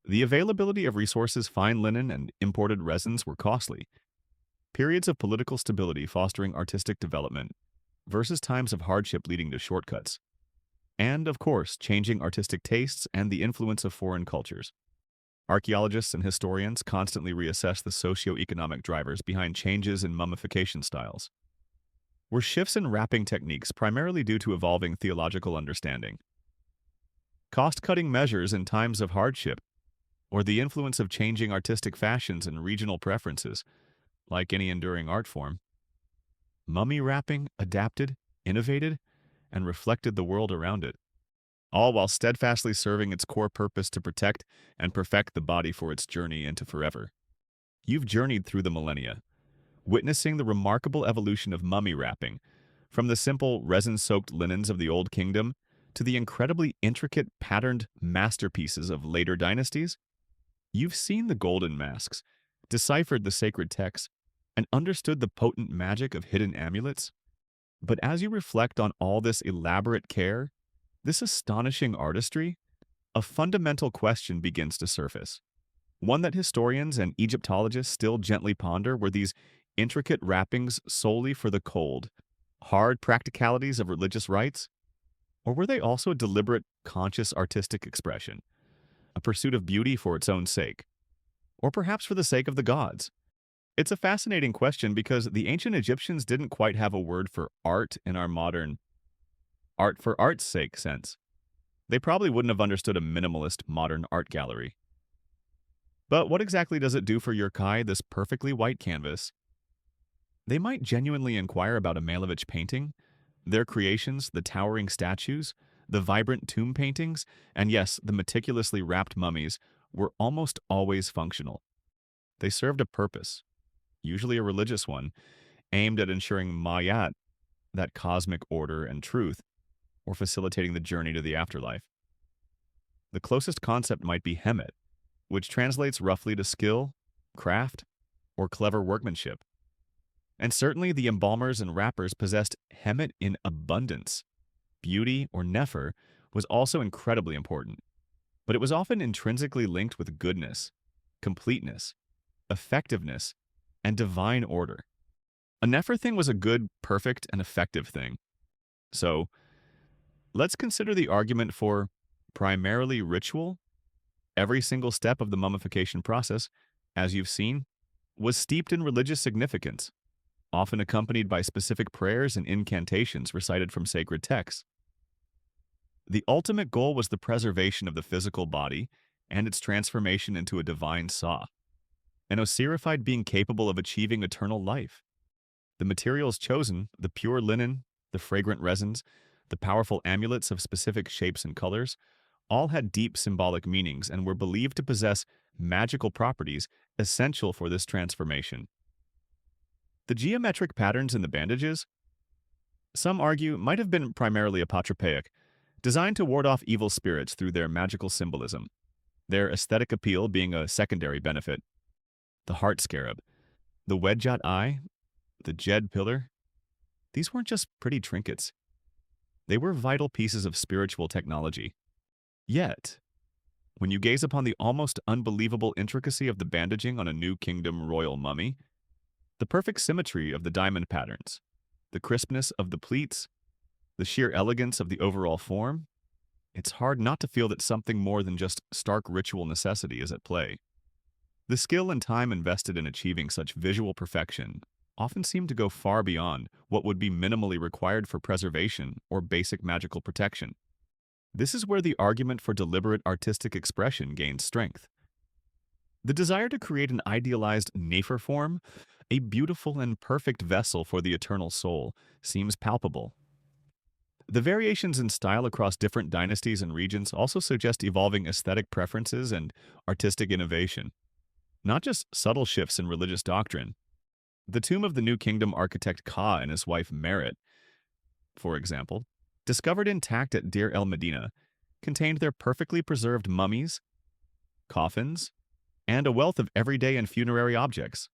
The availability of resources, fine linen, and imported resins were costly. Periods of political stability fostering artistic development versus times of hardship leading to shortcuts. And, of course, changing artistic tastes and the influence of foreign cultures. Archaeologists and historians constantly reassess the socio-economic drivers behind changes in mummification styles. Were shifts in wrapping techniques primarily due to evolving theological understanding? Cost-cutting measures in times of hardship, or the influence of changing artistic fashions and regional preferences, like any enduring art form? Mummy wrapping adapted, innovated, and reflected the world around it, all while steadfastly serving its core purpose to protect and perfect the body for its journey into forever. You've journeyed through the millennia, witnessing the remarkable evolution of mummy wrapping, from the simple resin-soaked linens of the Old Kingdom to the incredibly intricate patterned masterpieces of later dynasties. You've seen the golden masks, deciphered the sacred texts, and understood the potent magic of hidden amulets. But as you reflect on all this elaborate care, this astonishing artistry, a fundamental question begins to surface. One that historians and Egyptologists still gently ponder: were these intricate wrappings solely for the cold, hard practicalities of religious rites? Or were they also a deliberate, conscious artistic expression, a pursuit of beauty for its own sake? Or perhaps for the sake of the gods? It's a fascinating question because the ancient Egyptians didn't quite have a word for art in our modern art for art's sake sense. They probably wouldn't have understood a minimalist modern art gallery. But what exactly does it do for your Kai, this perfectly white canvas? They might genuinely inquire about a Malevich painting, their creations, the towering statues, the vibrant tomb paintings, and yes, the meticulously wrapped mummies were almost always functional. They served a purpose, usually a religious one, aimed at ensuring Mayat, that cosmic order and truth, or facilitating the journey to the afterlife. The closest concept might be Hemet, which translates roughly to skill, craft, or clever workmanship. And certainly the embalmers and wrappers possessed Hemet in abundance. Beauty, or Nefer, was also incredibly important, but it was often intrinsically linked with goodness, completeness, effectiveness, and divine order. A Nefer thing was a good, perfect, and effective thing. So, let's consider the argument for primarily ritual. Every single step of the mummification process, as you've seen, was steeped in religious significance, often accompanied by specific prayers and incantations recited from sacred texts. The ultimate goal was the preservation of the physical body and its transformation into a divine saw, an Osirified being capable of achieving eternal life. The materials chosen, the pure linen, the fragrant resins, the powerful amulets of specific shapes and colors, all had deep symbolic meanings and were believed to possess magical properties essential for this transformation. The geometric patterns in the bandages, some argue, might have been primarily apotropaic, designed to ward off evil spirits through their magical symbolism, their aesthetic appeal being a secondary benefit. The heart scarab, the wedjot eye, the jed pillar, these weren't just pretty trinkets. They were vital pieces of spiritual technology. Yet, when you gaze upon the almost unbelievable intricacy of the bandaging on a New Kingdom royal mummy, the perfect symmetry of the diamond patterns, the crispness of the pleats, the sheer elegance of the overall form, it's hard not to feel that something more than just stark ritual necessity is at play. The skill and time invested in achieving such visual perfection often seem to go far beyond what would be minimally required for preservation or basic magical protection. This is where the argument for deliberate artistic expression gains strength. The desire to create an idealized Nefer form, a beautiful and perfect vessel for the eternal soul, seems palpable. The variations in style across different dynasties and regions also suggest evolving aesthetic preferences and artistic innovation, not just subtle shifts in religious doctrine. The tomb of the New Kingdom architect Ka and his wife Merit, for example, discovered intact at Deir el-Medina, contained their perfectly preserved mummies, coffins, and a wealth of everyday and funerary objects.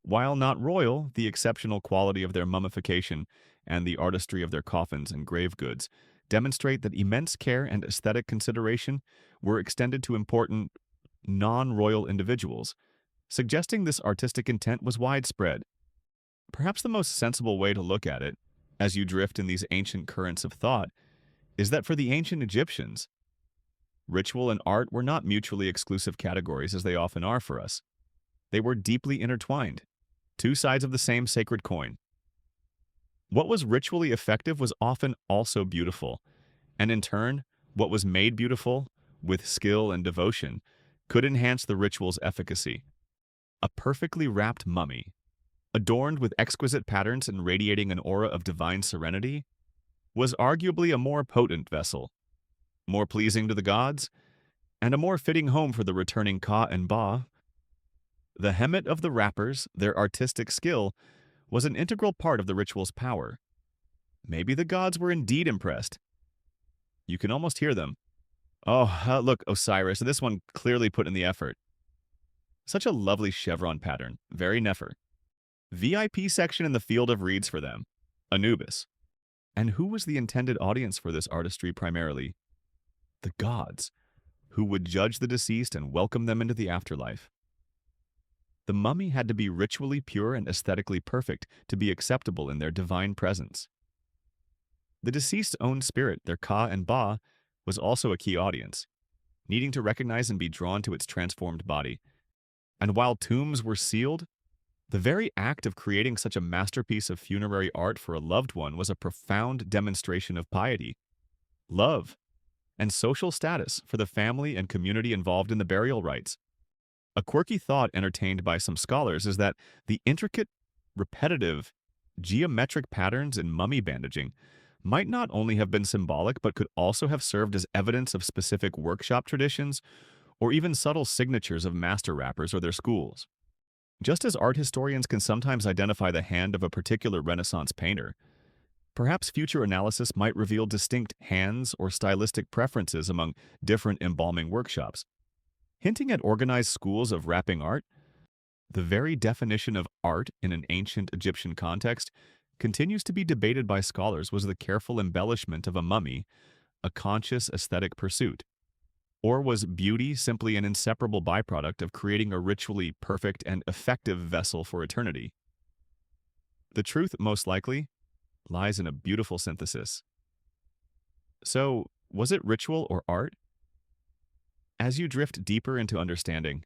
While not royal, the exceptional quality of their mummification and the artistry of their coffins and grave goods demonstrate that immense care and aesthetic consideration were extended to important non-royal individuals, suggesting this artistic intent was widespread. Perhaps the most sensible way to look at it, as you drift in these ancient currents of thought, is that for the ancient Egyptians, ritual and art were not mutually exclusive categories as they often are for us. They were deeply intertwined, two sides of the same sacred coin. What was ritually effective was often also beautiful, and in turn, what was made beautiful, with skill and devotion, could enhance the ritual's efficacy. A perfectly wrapped mummy, adorned with exquisite patterns and radiating an aura of divine serenity, was arguably a more potent vessel, more pleasing to the gods, and a more fitting home for the returning Ka and Ba. The Hemet of the wrappers, their artistic skill, was an integral part of the ritual's power. Maybe the gods were indeed impressed. You can almost hear them. Oh, look, Osiris, this one clearly put in the effort. Such a lovely chevron pattern, very Nefer. VIP section in the field of reeds for them, Anubis. And who was the intended audience for this artistry primarily? The gods, who would judge the deceased and welcome them into the afterlife. The mummy had to be ritually pure and aesthetically perfect to be acceptable in their divine presence. The deceased's own spirit, their Ka and Ba, was also a key audience, needing to recognize and be drawn to its transformed body. And while tombs were sealed, the very act of creating such a masterpiece of funerary art for a loved one was a profound demonstration of piety, love, and social status for the family and community involved in the burial rites. A quirky thought entertained by some scholars is that the intricate, repetitive, geometric patterns in mummy bandaging might not only have been symbolic but could also have served as evidence of specific workshop traditions or even subtle signatures of master rappers or their schools. Just as art historians can sometimes identify the hand of a particular Renaissance painter, perhaps future analysis might reveal distinct hands or stylistic preferences among different embalming workshops. Hinting at organized schools of wrapping art, the very definition of art in an ancient Egyptian context continues to be debated by scholars. Was the careful embellishment of a mummy a conscious aesthetic pursuit? Or was beauty simply an inseparable byproduct of creating a ritually perfect and effective vessel for eternity? The truth, most likely, lies in a beautiful synthesis. So, was it ritual or art? As you drift deeper into understanding,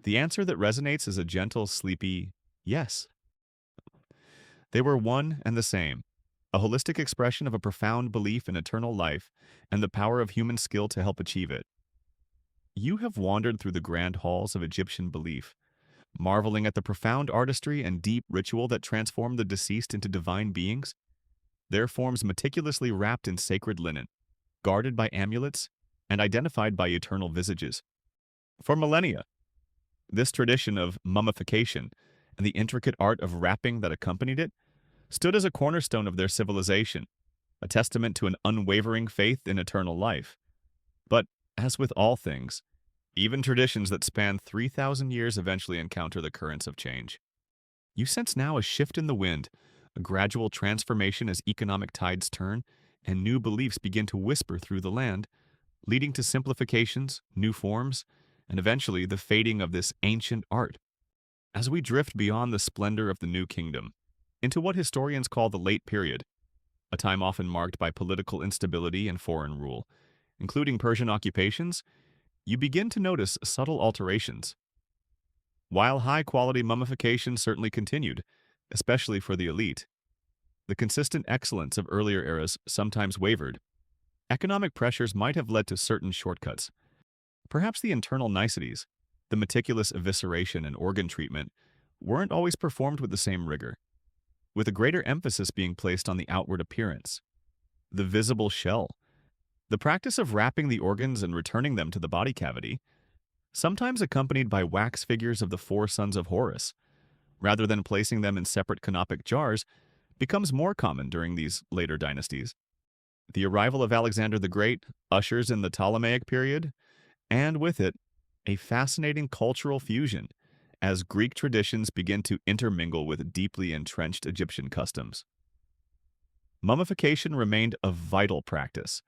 the answer that resonates is a gentle, sleepy yes. They were one and the same, a holistic expression of a profound belief in eternal life and the power of human skill to help achieve it. You have wandered through the grand halls of Egyptian belief, marveling at the profound artistry and deep ritual that transformed the deceased into divine beings, their forms meticulously wrapped in sacred linen, guarded by amulets, and identified by eternal visages. For millennia, this tradition of mummification and the intricate art of wrapping that accompanied it stood as a cornerstone of their civilization, a testament to an unwavering faith in eternal life. But, as with all things, even traditions that span 3,000 years eventually encounter the currents of change. You sense now a shift in the wind, a gradual transformation as economic tides turn and new beliefs begin to whisper through the land, leading to simplifications, new forms, and eventually the fading of this ancient art. As we drift beyond the splendor of the New Kingdom, into what historians call the Late Period, a time often marked by political instability and foreign rule, including Persian occupations, you begin to notice subtle alterations. While high-quality mummification certainly continued, especially for the elite, the consistent excellence of earlier eras sometimes wavered. Economic pressures might have led to certain shortcuts. Perhaps the internal niceties, the meticulous evisceration and organ treatment, weren't always performed with the same rigor, with a greater emphasis being placed on the outward appearance, the visible shell. The practice of wrapping the organs and returning them to the body cavity, sometimes accompanied by wax figures of the four sons of Horus, rather than placing them in separate canopic jars, becomes more common during these later dynasties. The arrival of Alexander the Great ushers in the Ptolemaic period, and with it, a fascinating cultural fusion as Greek traditions begin to intermingle with deeply entrenched Egyptian customs. Mummification remained a vital practice,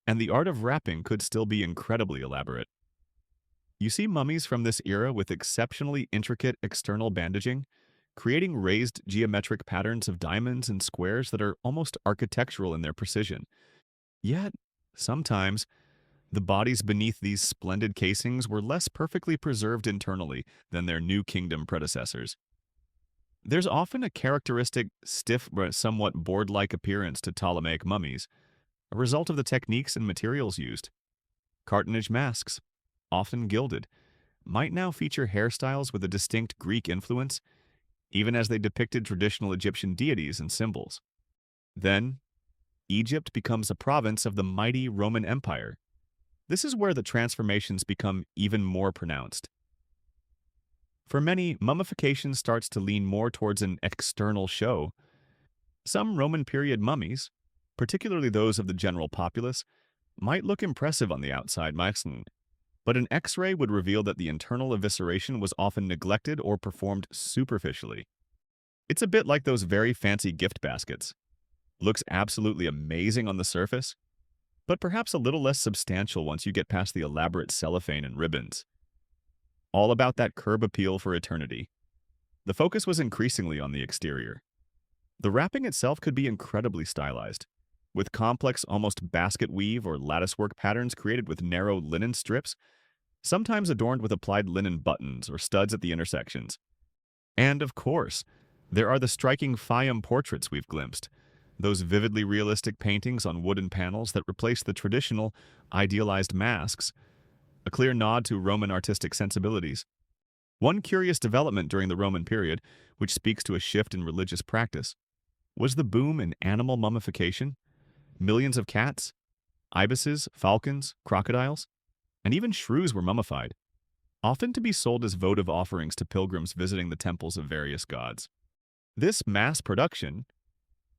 and the art of wrapping could still be incredibly elaborate. You see mummies from this era with exceptionally intricate external bandaging, creating raised geometric patterns of diamonds and squares that are almost architectural in their precision. Yet, sometimes, the bodies beneath these splendid casings were less perfectly preserved internally than their New Kingdom predecessors. There's often a characteristic, stiff but somewhat board-like appearance to Ptolemaic mummies, a result of the techniques and materials used. Cartonnage masks, often gilded, might now feature hairstyles with a distinct Greek influence, even as they depicted traditional Egyptian deities and symbols. Then, Egypt becomes a province of the mighty Roman Empire. This is where the transformations become even more pronounced. For many, mummification starts to lean more towards an external show. Some Roman period mummies, particularly those of the general populace, might look impressive on the outside, but an X-ray would reveal that the internal evisceration was often neglected or performed superficially. It's a bit like those very fancy gift baskets. Looks absolutely amazing on the surface, but perhaps a little less substantial once you get past the elaborate cellophane and ribbons. All about that curb appeal for eternity. The focus was increasingly on the exterior. The wrapping itself could be incredibly stylized, with complex, almost basket weave or latticework patterns created with narrow linen strips, sometimes adorned with applied linen buttons or studs at the intersections. And, of course, there are the striking Fayum portraits we've glimpsed, Those vividly realistic paintings on wooden panels that replaced the traditional, idealized masks, a clear nod to Roman artistic sensibilities. One curious development during the Roman period, which speaks to a shift in religious practice, was the boom in animal mummification. Millions of cats, ibises, falcons, crocodiles, and even shrews were mummified, often to be sold as votive offerings to pilgrims visiting the temples of various gods. This mass production,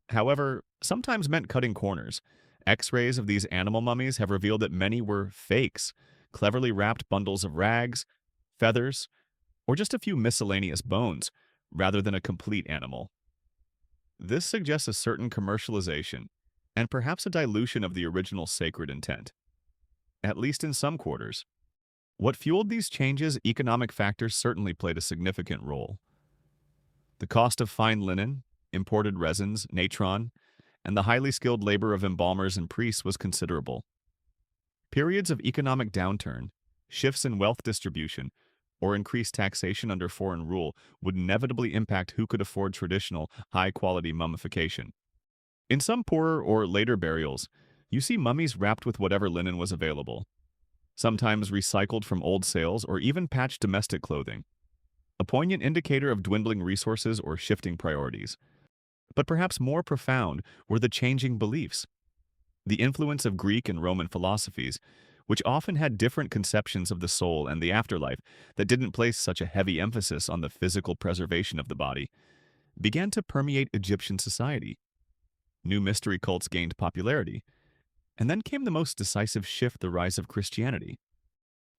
however, sometimes meant cutting corners. X-rays of these animal mummies have revealed that many were fakes, cleverly wrapped bundles of rags, feathers, or just a few miscellaneous bones, rather than a complete animal. This suggests a certain commercialization, and perhaps a dilution of the original sacred intent, at least in some quarters. What fueled these changes, economic factors certainly played a significant role. The cost of fine linen, imported resins, natron, and the highly skilled labor of embalmers and priests was considerable. Periods of economic downturn, shifts in wealth distribution, or increased taxation under foreign rule would inevitably impact who could afford traditional, high-quality mummification. In some poorer or later burials, you see mummies wrapped with whatever linen was available, sometimes recycled from old sales or even patched domestic clothing, a poignant indicator of dwindling resources or shifting priorities. But perhaps more profound were the changing beliefs. The influence of Greek and Roman philosophies, which often had different conceptions of the soul and the afterlife that didn't place such a heavy emphasis on the physical preservation of the body, began to permeate Egyptian society. New mystery cults gained popularity, and then came the most decisive shift: the rise of Christianity.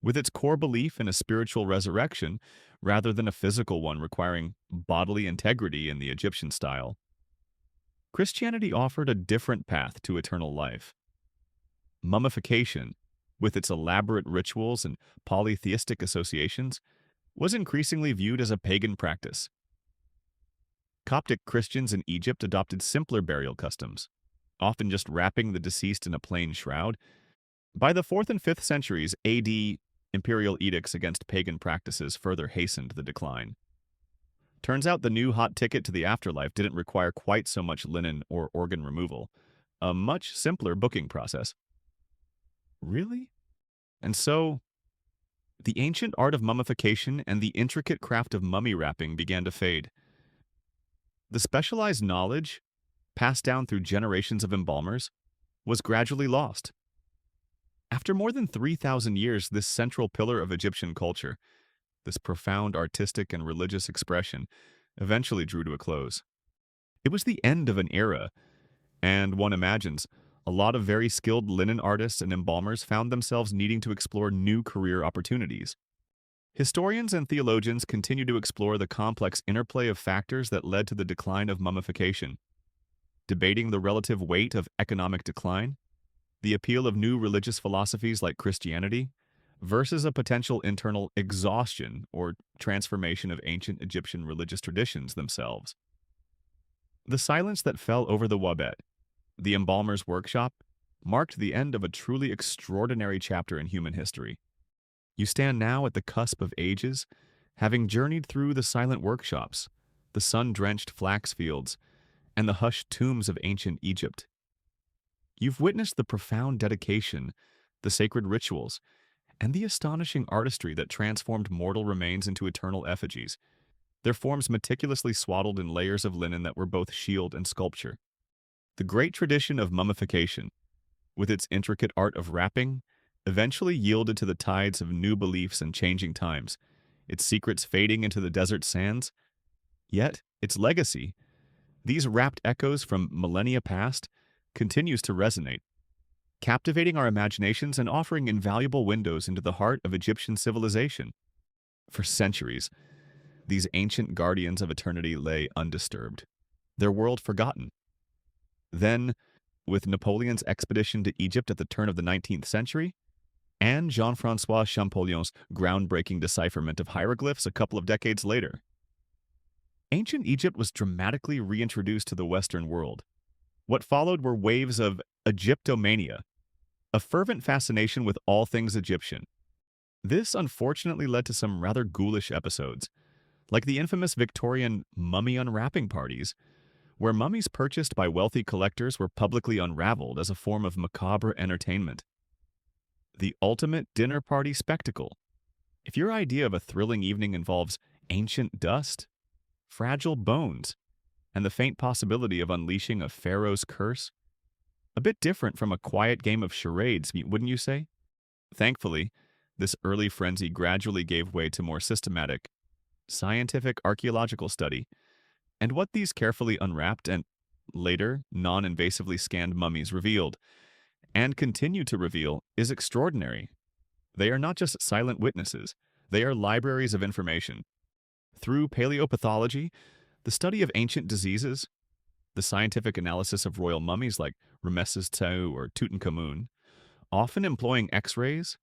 With its core belief in a spiritual resurrection rather than a physical one requiring bodily integrity in the Egyptian style, Christianity offered a different path to eternal life. Mummification, with its elaborate rituals and polytheistic associations, was increasingly viewed as a pagan practice. Coptic Christians in Egypt adopted simpler burial customs, often just wrapping the deceased in a plain shroud. By the 4th and 5th centuries AD, imperial edicts against pagan practices further hastened the decline. Turns out the new hot ticket to the afterlife didn't require quite so much linen or organ removal, a much simpler booking process. Really? And so, the ancient art of mummification and the intricate craft of mummy wrapping began to fade. The specialized knowledge, passed down through generations of embalmers, was gradually lost. After more than 3,000 years, this central pillar of Egyptian culture, this profound artistic and religious expression, eventually drew to a close. It was the end of an era, and one imagines, a lot of very skilled linen artists and embalmers found themselves needing to explore new career opportunities. Historians and theologians continue to explore the complex interplay of factors that led to the decline of mummification, debating the relative weight of economic decline, the appeal of new religious philosophies like Christianity, versus a potential internal exhaustion or transformation of ancient Egyptian religious traditions themselves. The silence that fell over the Wabet, the embalmer's workshop, marked the end of a truly extraordinary chapter in human history. You stand now at the cusp of ages, having journeyed through the silent workshops, the sun-drenched flax fields, and the hushed tombs of ancient Egypt. You've witnessed the profound dedication, the sacred rituals, and the astonishing artistry that transformed mortal remains into eternal effigies, their forms meticulously swaddled in layers of linen that were both shield and sculpture. The great tradition of mummification, with its intricate art of wrapping, eventually yielded to the tides of new beliefs and changing times, its secrets fading into the desert sands. Yet, its legacy, these wrapped echoes from millennia past, continues to resonate, captivating our imaginations and offering invaluable windows into the heart of Egyptian civilization. For centuries, these ancient guardians of eternity lay undisturbed, their world forgotten. Then, with Napoleon's expedition to Egypt at the turn of the 19th century, and Jean-François Champollion's groundbreaking decipherment of hieroglyphs a couple of decades later, ancient Egypt was dramatically reintroduced to the Western world. What followed were waves of Egyptomania, a fervent fascination with all things Egyptian. This unfortunately led to some rather ghoulish episodes, like the infamous Victorian mummy unwrapping parties, where mummies purchased by wealthy collectors were publicly unraveled as a form of macabre entertainment. The ultimate dinner party spectacle. If your idea of a thrilling evening involves ancient dust, fragile bones, and the faint possibility of unleashing a pharaoh's curse, a bit different from a quiet game of charades, wouldn't you say? Thankfully, this early frenzy gradually gave way to more systematic, scientific archaeological study, and what these carefully unwrapped and later non-invasively scanned mummies revealed, and continue to reveal, is extraordinary. They are not just silent witnesses, they are libraries of information. Through paleopathology, the study of ancient diseases, the scientific analysis of royal mummies like Ramesses II or Tutankhamun, often employing X-rays,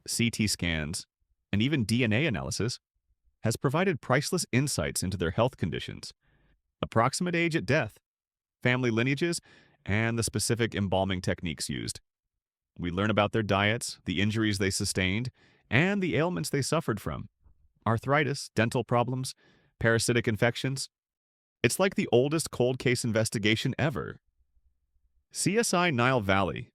CT scans, and even DNA analysis, has provided priceless insights into their health conditions, approximate age at death, family lineages, and the specific embalming techniques used. We learn about their diets, the injuries they sustained, and the ailments they suffered from. Arthritis, dental problems, parasitic infections. It's like the oldest cold case investigation ever. CSI Nile Valley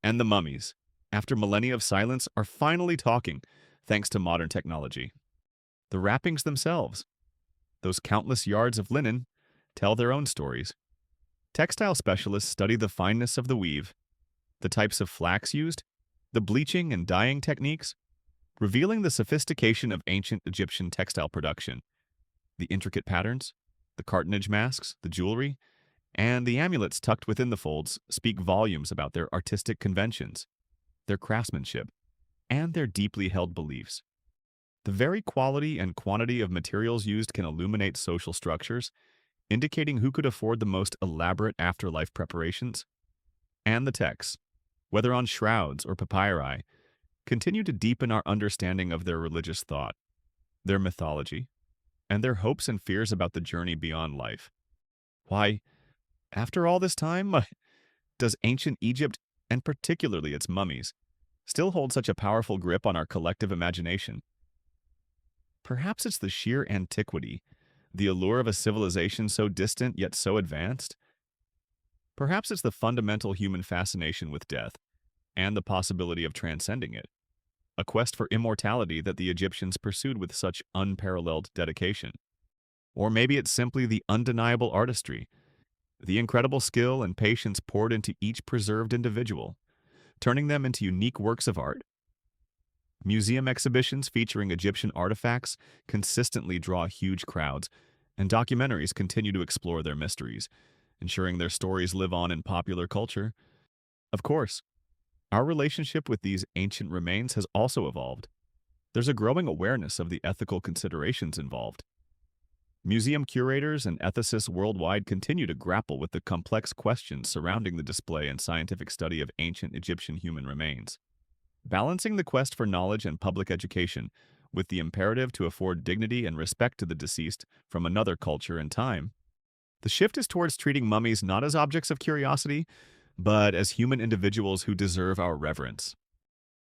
and the mummies, after millennia of silence, are finally talking thanks to modern technology. The wrappings themselves, those countless yards of linen, tell their own stories. Textile specialists study the fineness of the weave, the types of flax used, the bleaching and dyeing techniques, revealing the sophistication of ancient Egyptian textile production. The intricate patterns, the cartonnage masks, the jewelry, and the amulets tucked within the folds speak volumes about their artistic conventions, their craftsmanship, and their deeply held beliefs. The very quality and quantity of materials used can illuminate social structures, indicating who could afford the most elaborate afterlife preparations. And the texts, whether on shrouds or papyri, continue to deepen our understanding of their religious thought, their mythology, and their hopes and fears about the journey beyond life. Why, after all this time, does ancient Egypt, and particularly its mummies, still hold such a powerful grip on our collective imagination? Perhaps it's the sheer antiquity, the allure of a civilization so distant yet so advanced. Perhaps it's the fundamental human fascination with death, and the possibility of transcending it, a quest for immortality that the Egyptians pursued with such unparalleled dedication. Or maybe it's simply the undeniable artistry, the incredible skill and patience poured into each preserved individual, turning them into unique works of art. Museum exhibitions featuring Egyptian artifacts consistently draw huge crowds, and documentaries continue to explore their mysteries, ensuring their stories live on in popular culture. Of course, our relationship with these ancient remains has also evolved. There's a growing awareness of the ethical considerations involved. Museum curators and ethicists worldwide continue to grapple with the complex questions surrounding the display and scientific study of ancient Egyptian human remains. Balancing the quest for knowledge and public education with the imperative to afford dignity and respect to the deceased from another culture and time, the shift is towards treating mummies not as objects of curiosity, but as human individuals who deserve our reverence.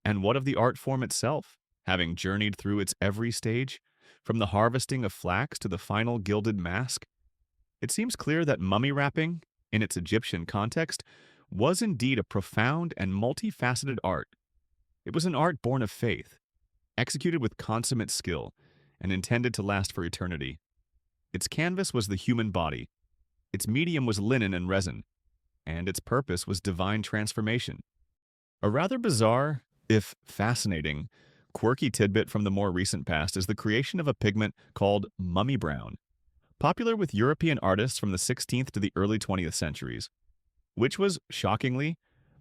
And what of the art form itself, having journeyed through its every stage, from the harvesting of flax to the final gilded mask? It seems clear that mummy wrapping, in its Egyptian context, was indeed a profound and multifaceted art. It was an art born of faith, executed with consummate skill, and intended to last for eternity. Its canvas was the human body, its medium was linen and resin, and its purpose was divine transformation. A rather bizarre, if fascinating, quirky tidbit from the more recent past is the creation of a pigment called mummy brown, popular with European artists from the 16th to the early 20th centuries, which was, shockingly,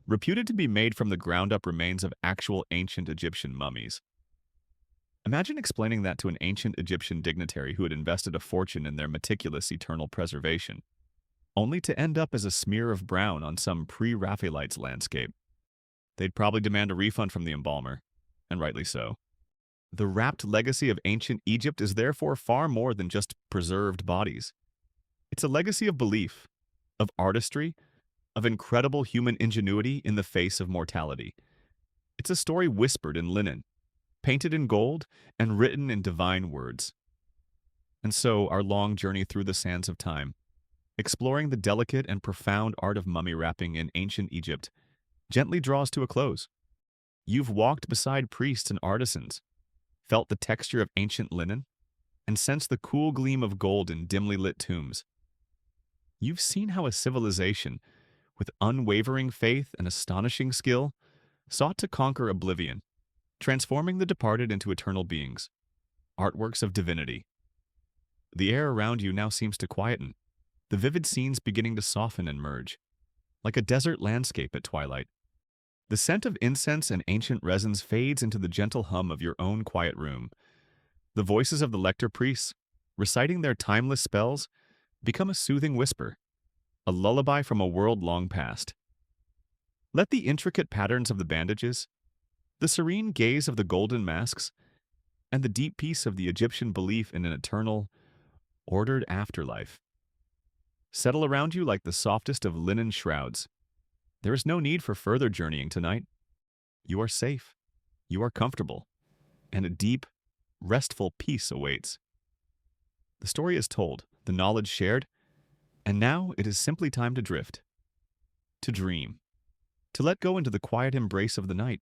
reputed to be made from the ground-up remains of actual ancient Egyptian mummies. Imagine explaining that to an ancient Egyptian dignitary who had invested a fortune in their meticulous eternal preservation, only to end up as a smear of brown on some pre-Raphaelites landscape. They'd probably demand a refund from the embalmer, and rightly so. The wrapped legacy of ancient Egypt is therefore far more than just preserved bodies. It's a legacy of belief, of artistry, of incredible human ingenuity in the face of mortality. It's a story whispered in linen, painted in gold, and written in divine words. And so our long journey through the sands of time, exploring the delicate and profound art of mummy wrapping in ancient Egypt, gently draws to a close. You've walked beside priests and artisans, felt the texture of ancient linen, and sensed the cool gleam of gold in dimly lit tombs. You've seen how a civilization, with unwavering faith and astonishing skill, sought to conquer oblivion, transforming the departed into eternal beings, artworks of divinity. The air around you now seems to quieten, the vivid scenes beginning to soften and merge, like a desert landscape at twilight. The scent of incense and ancient resins fades into the gentle hum of your own quiet room. The voices of the lector priests, reciting their timeless spells, become a soothing whisper, a lullaby from a world long past. Let the intricate patterns of the bandages, the serene gaze of the golden masks, and the deep peace of the Egyptian belief in an eternal, ordered afterlife settle around you like the softest of linen shrouds. There is no need for further journeying tonight. You are safe, you are comfortable, and a deep, restful peace awaits. The story is told, the knowledge shared, and now it is simply time to drift, to dream, to let go into the quiet embrace of the night.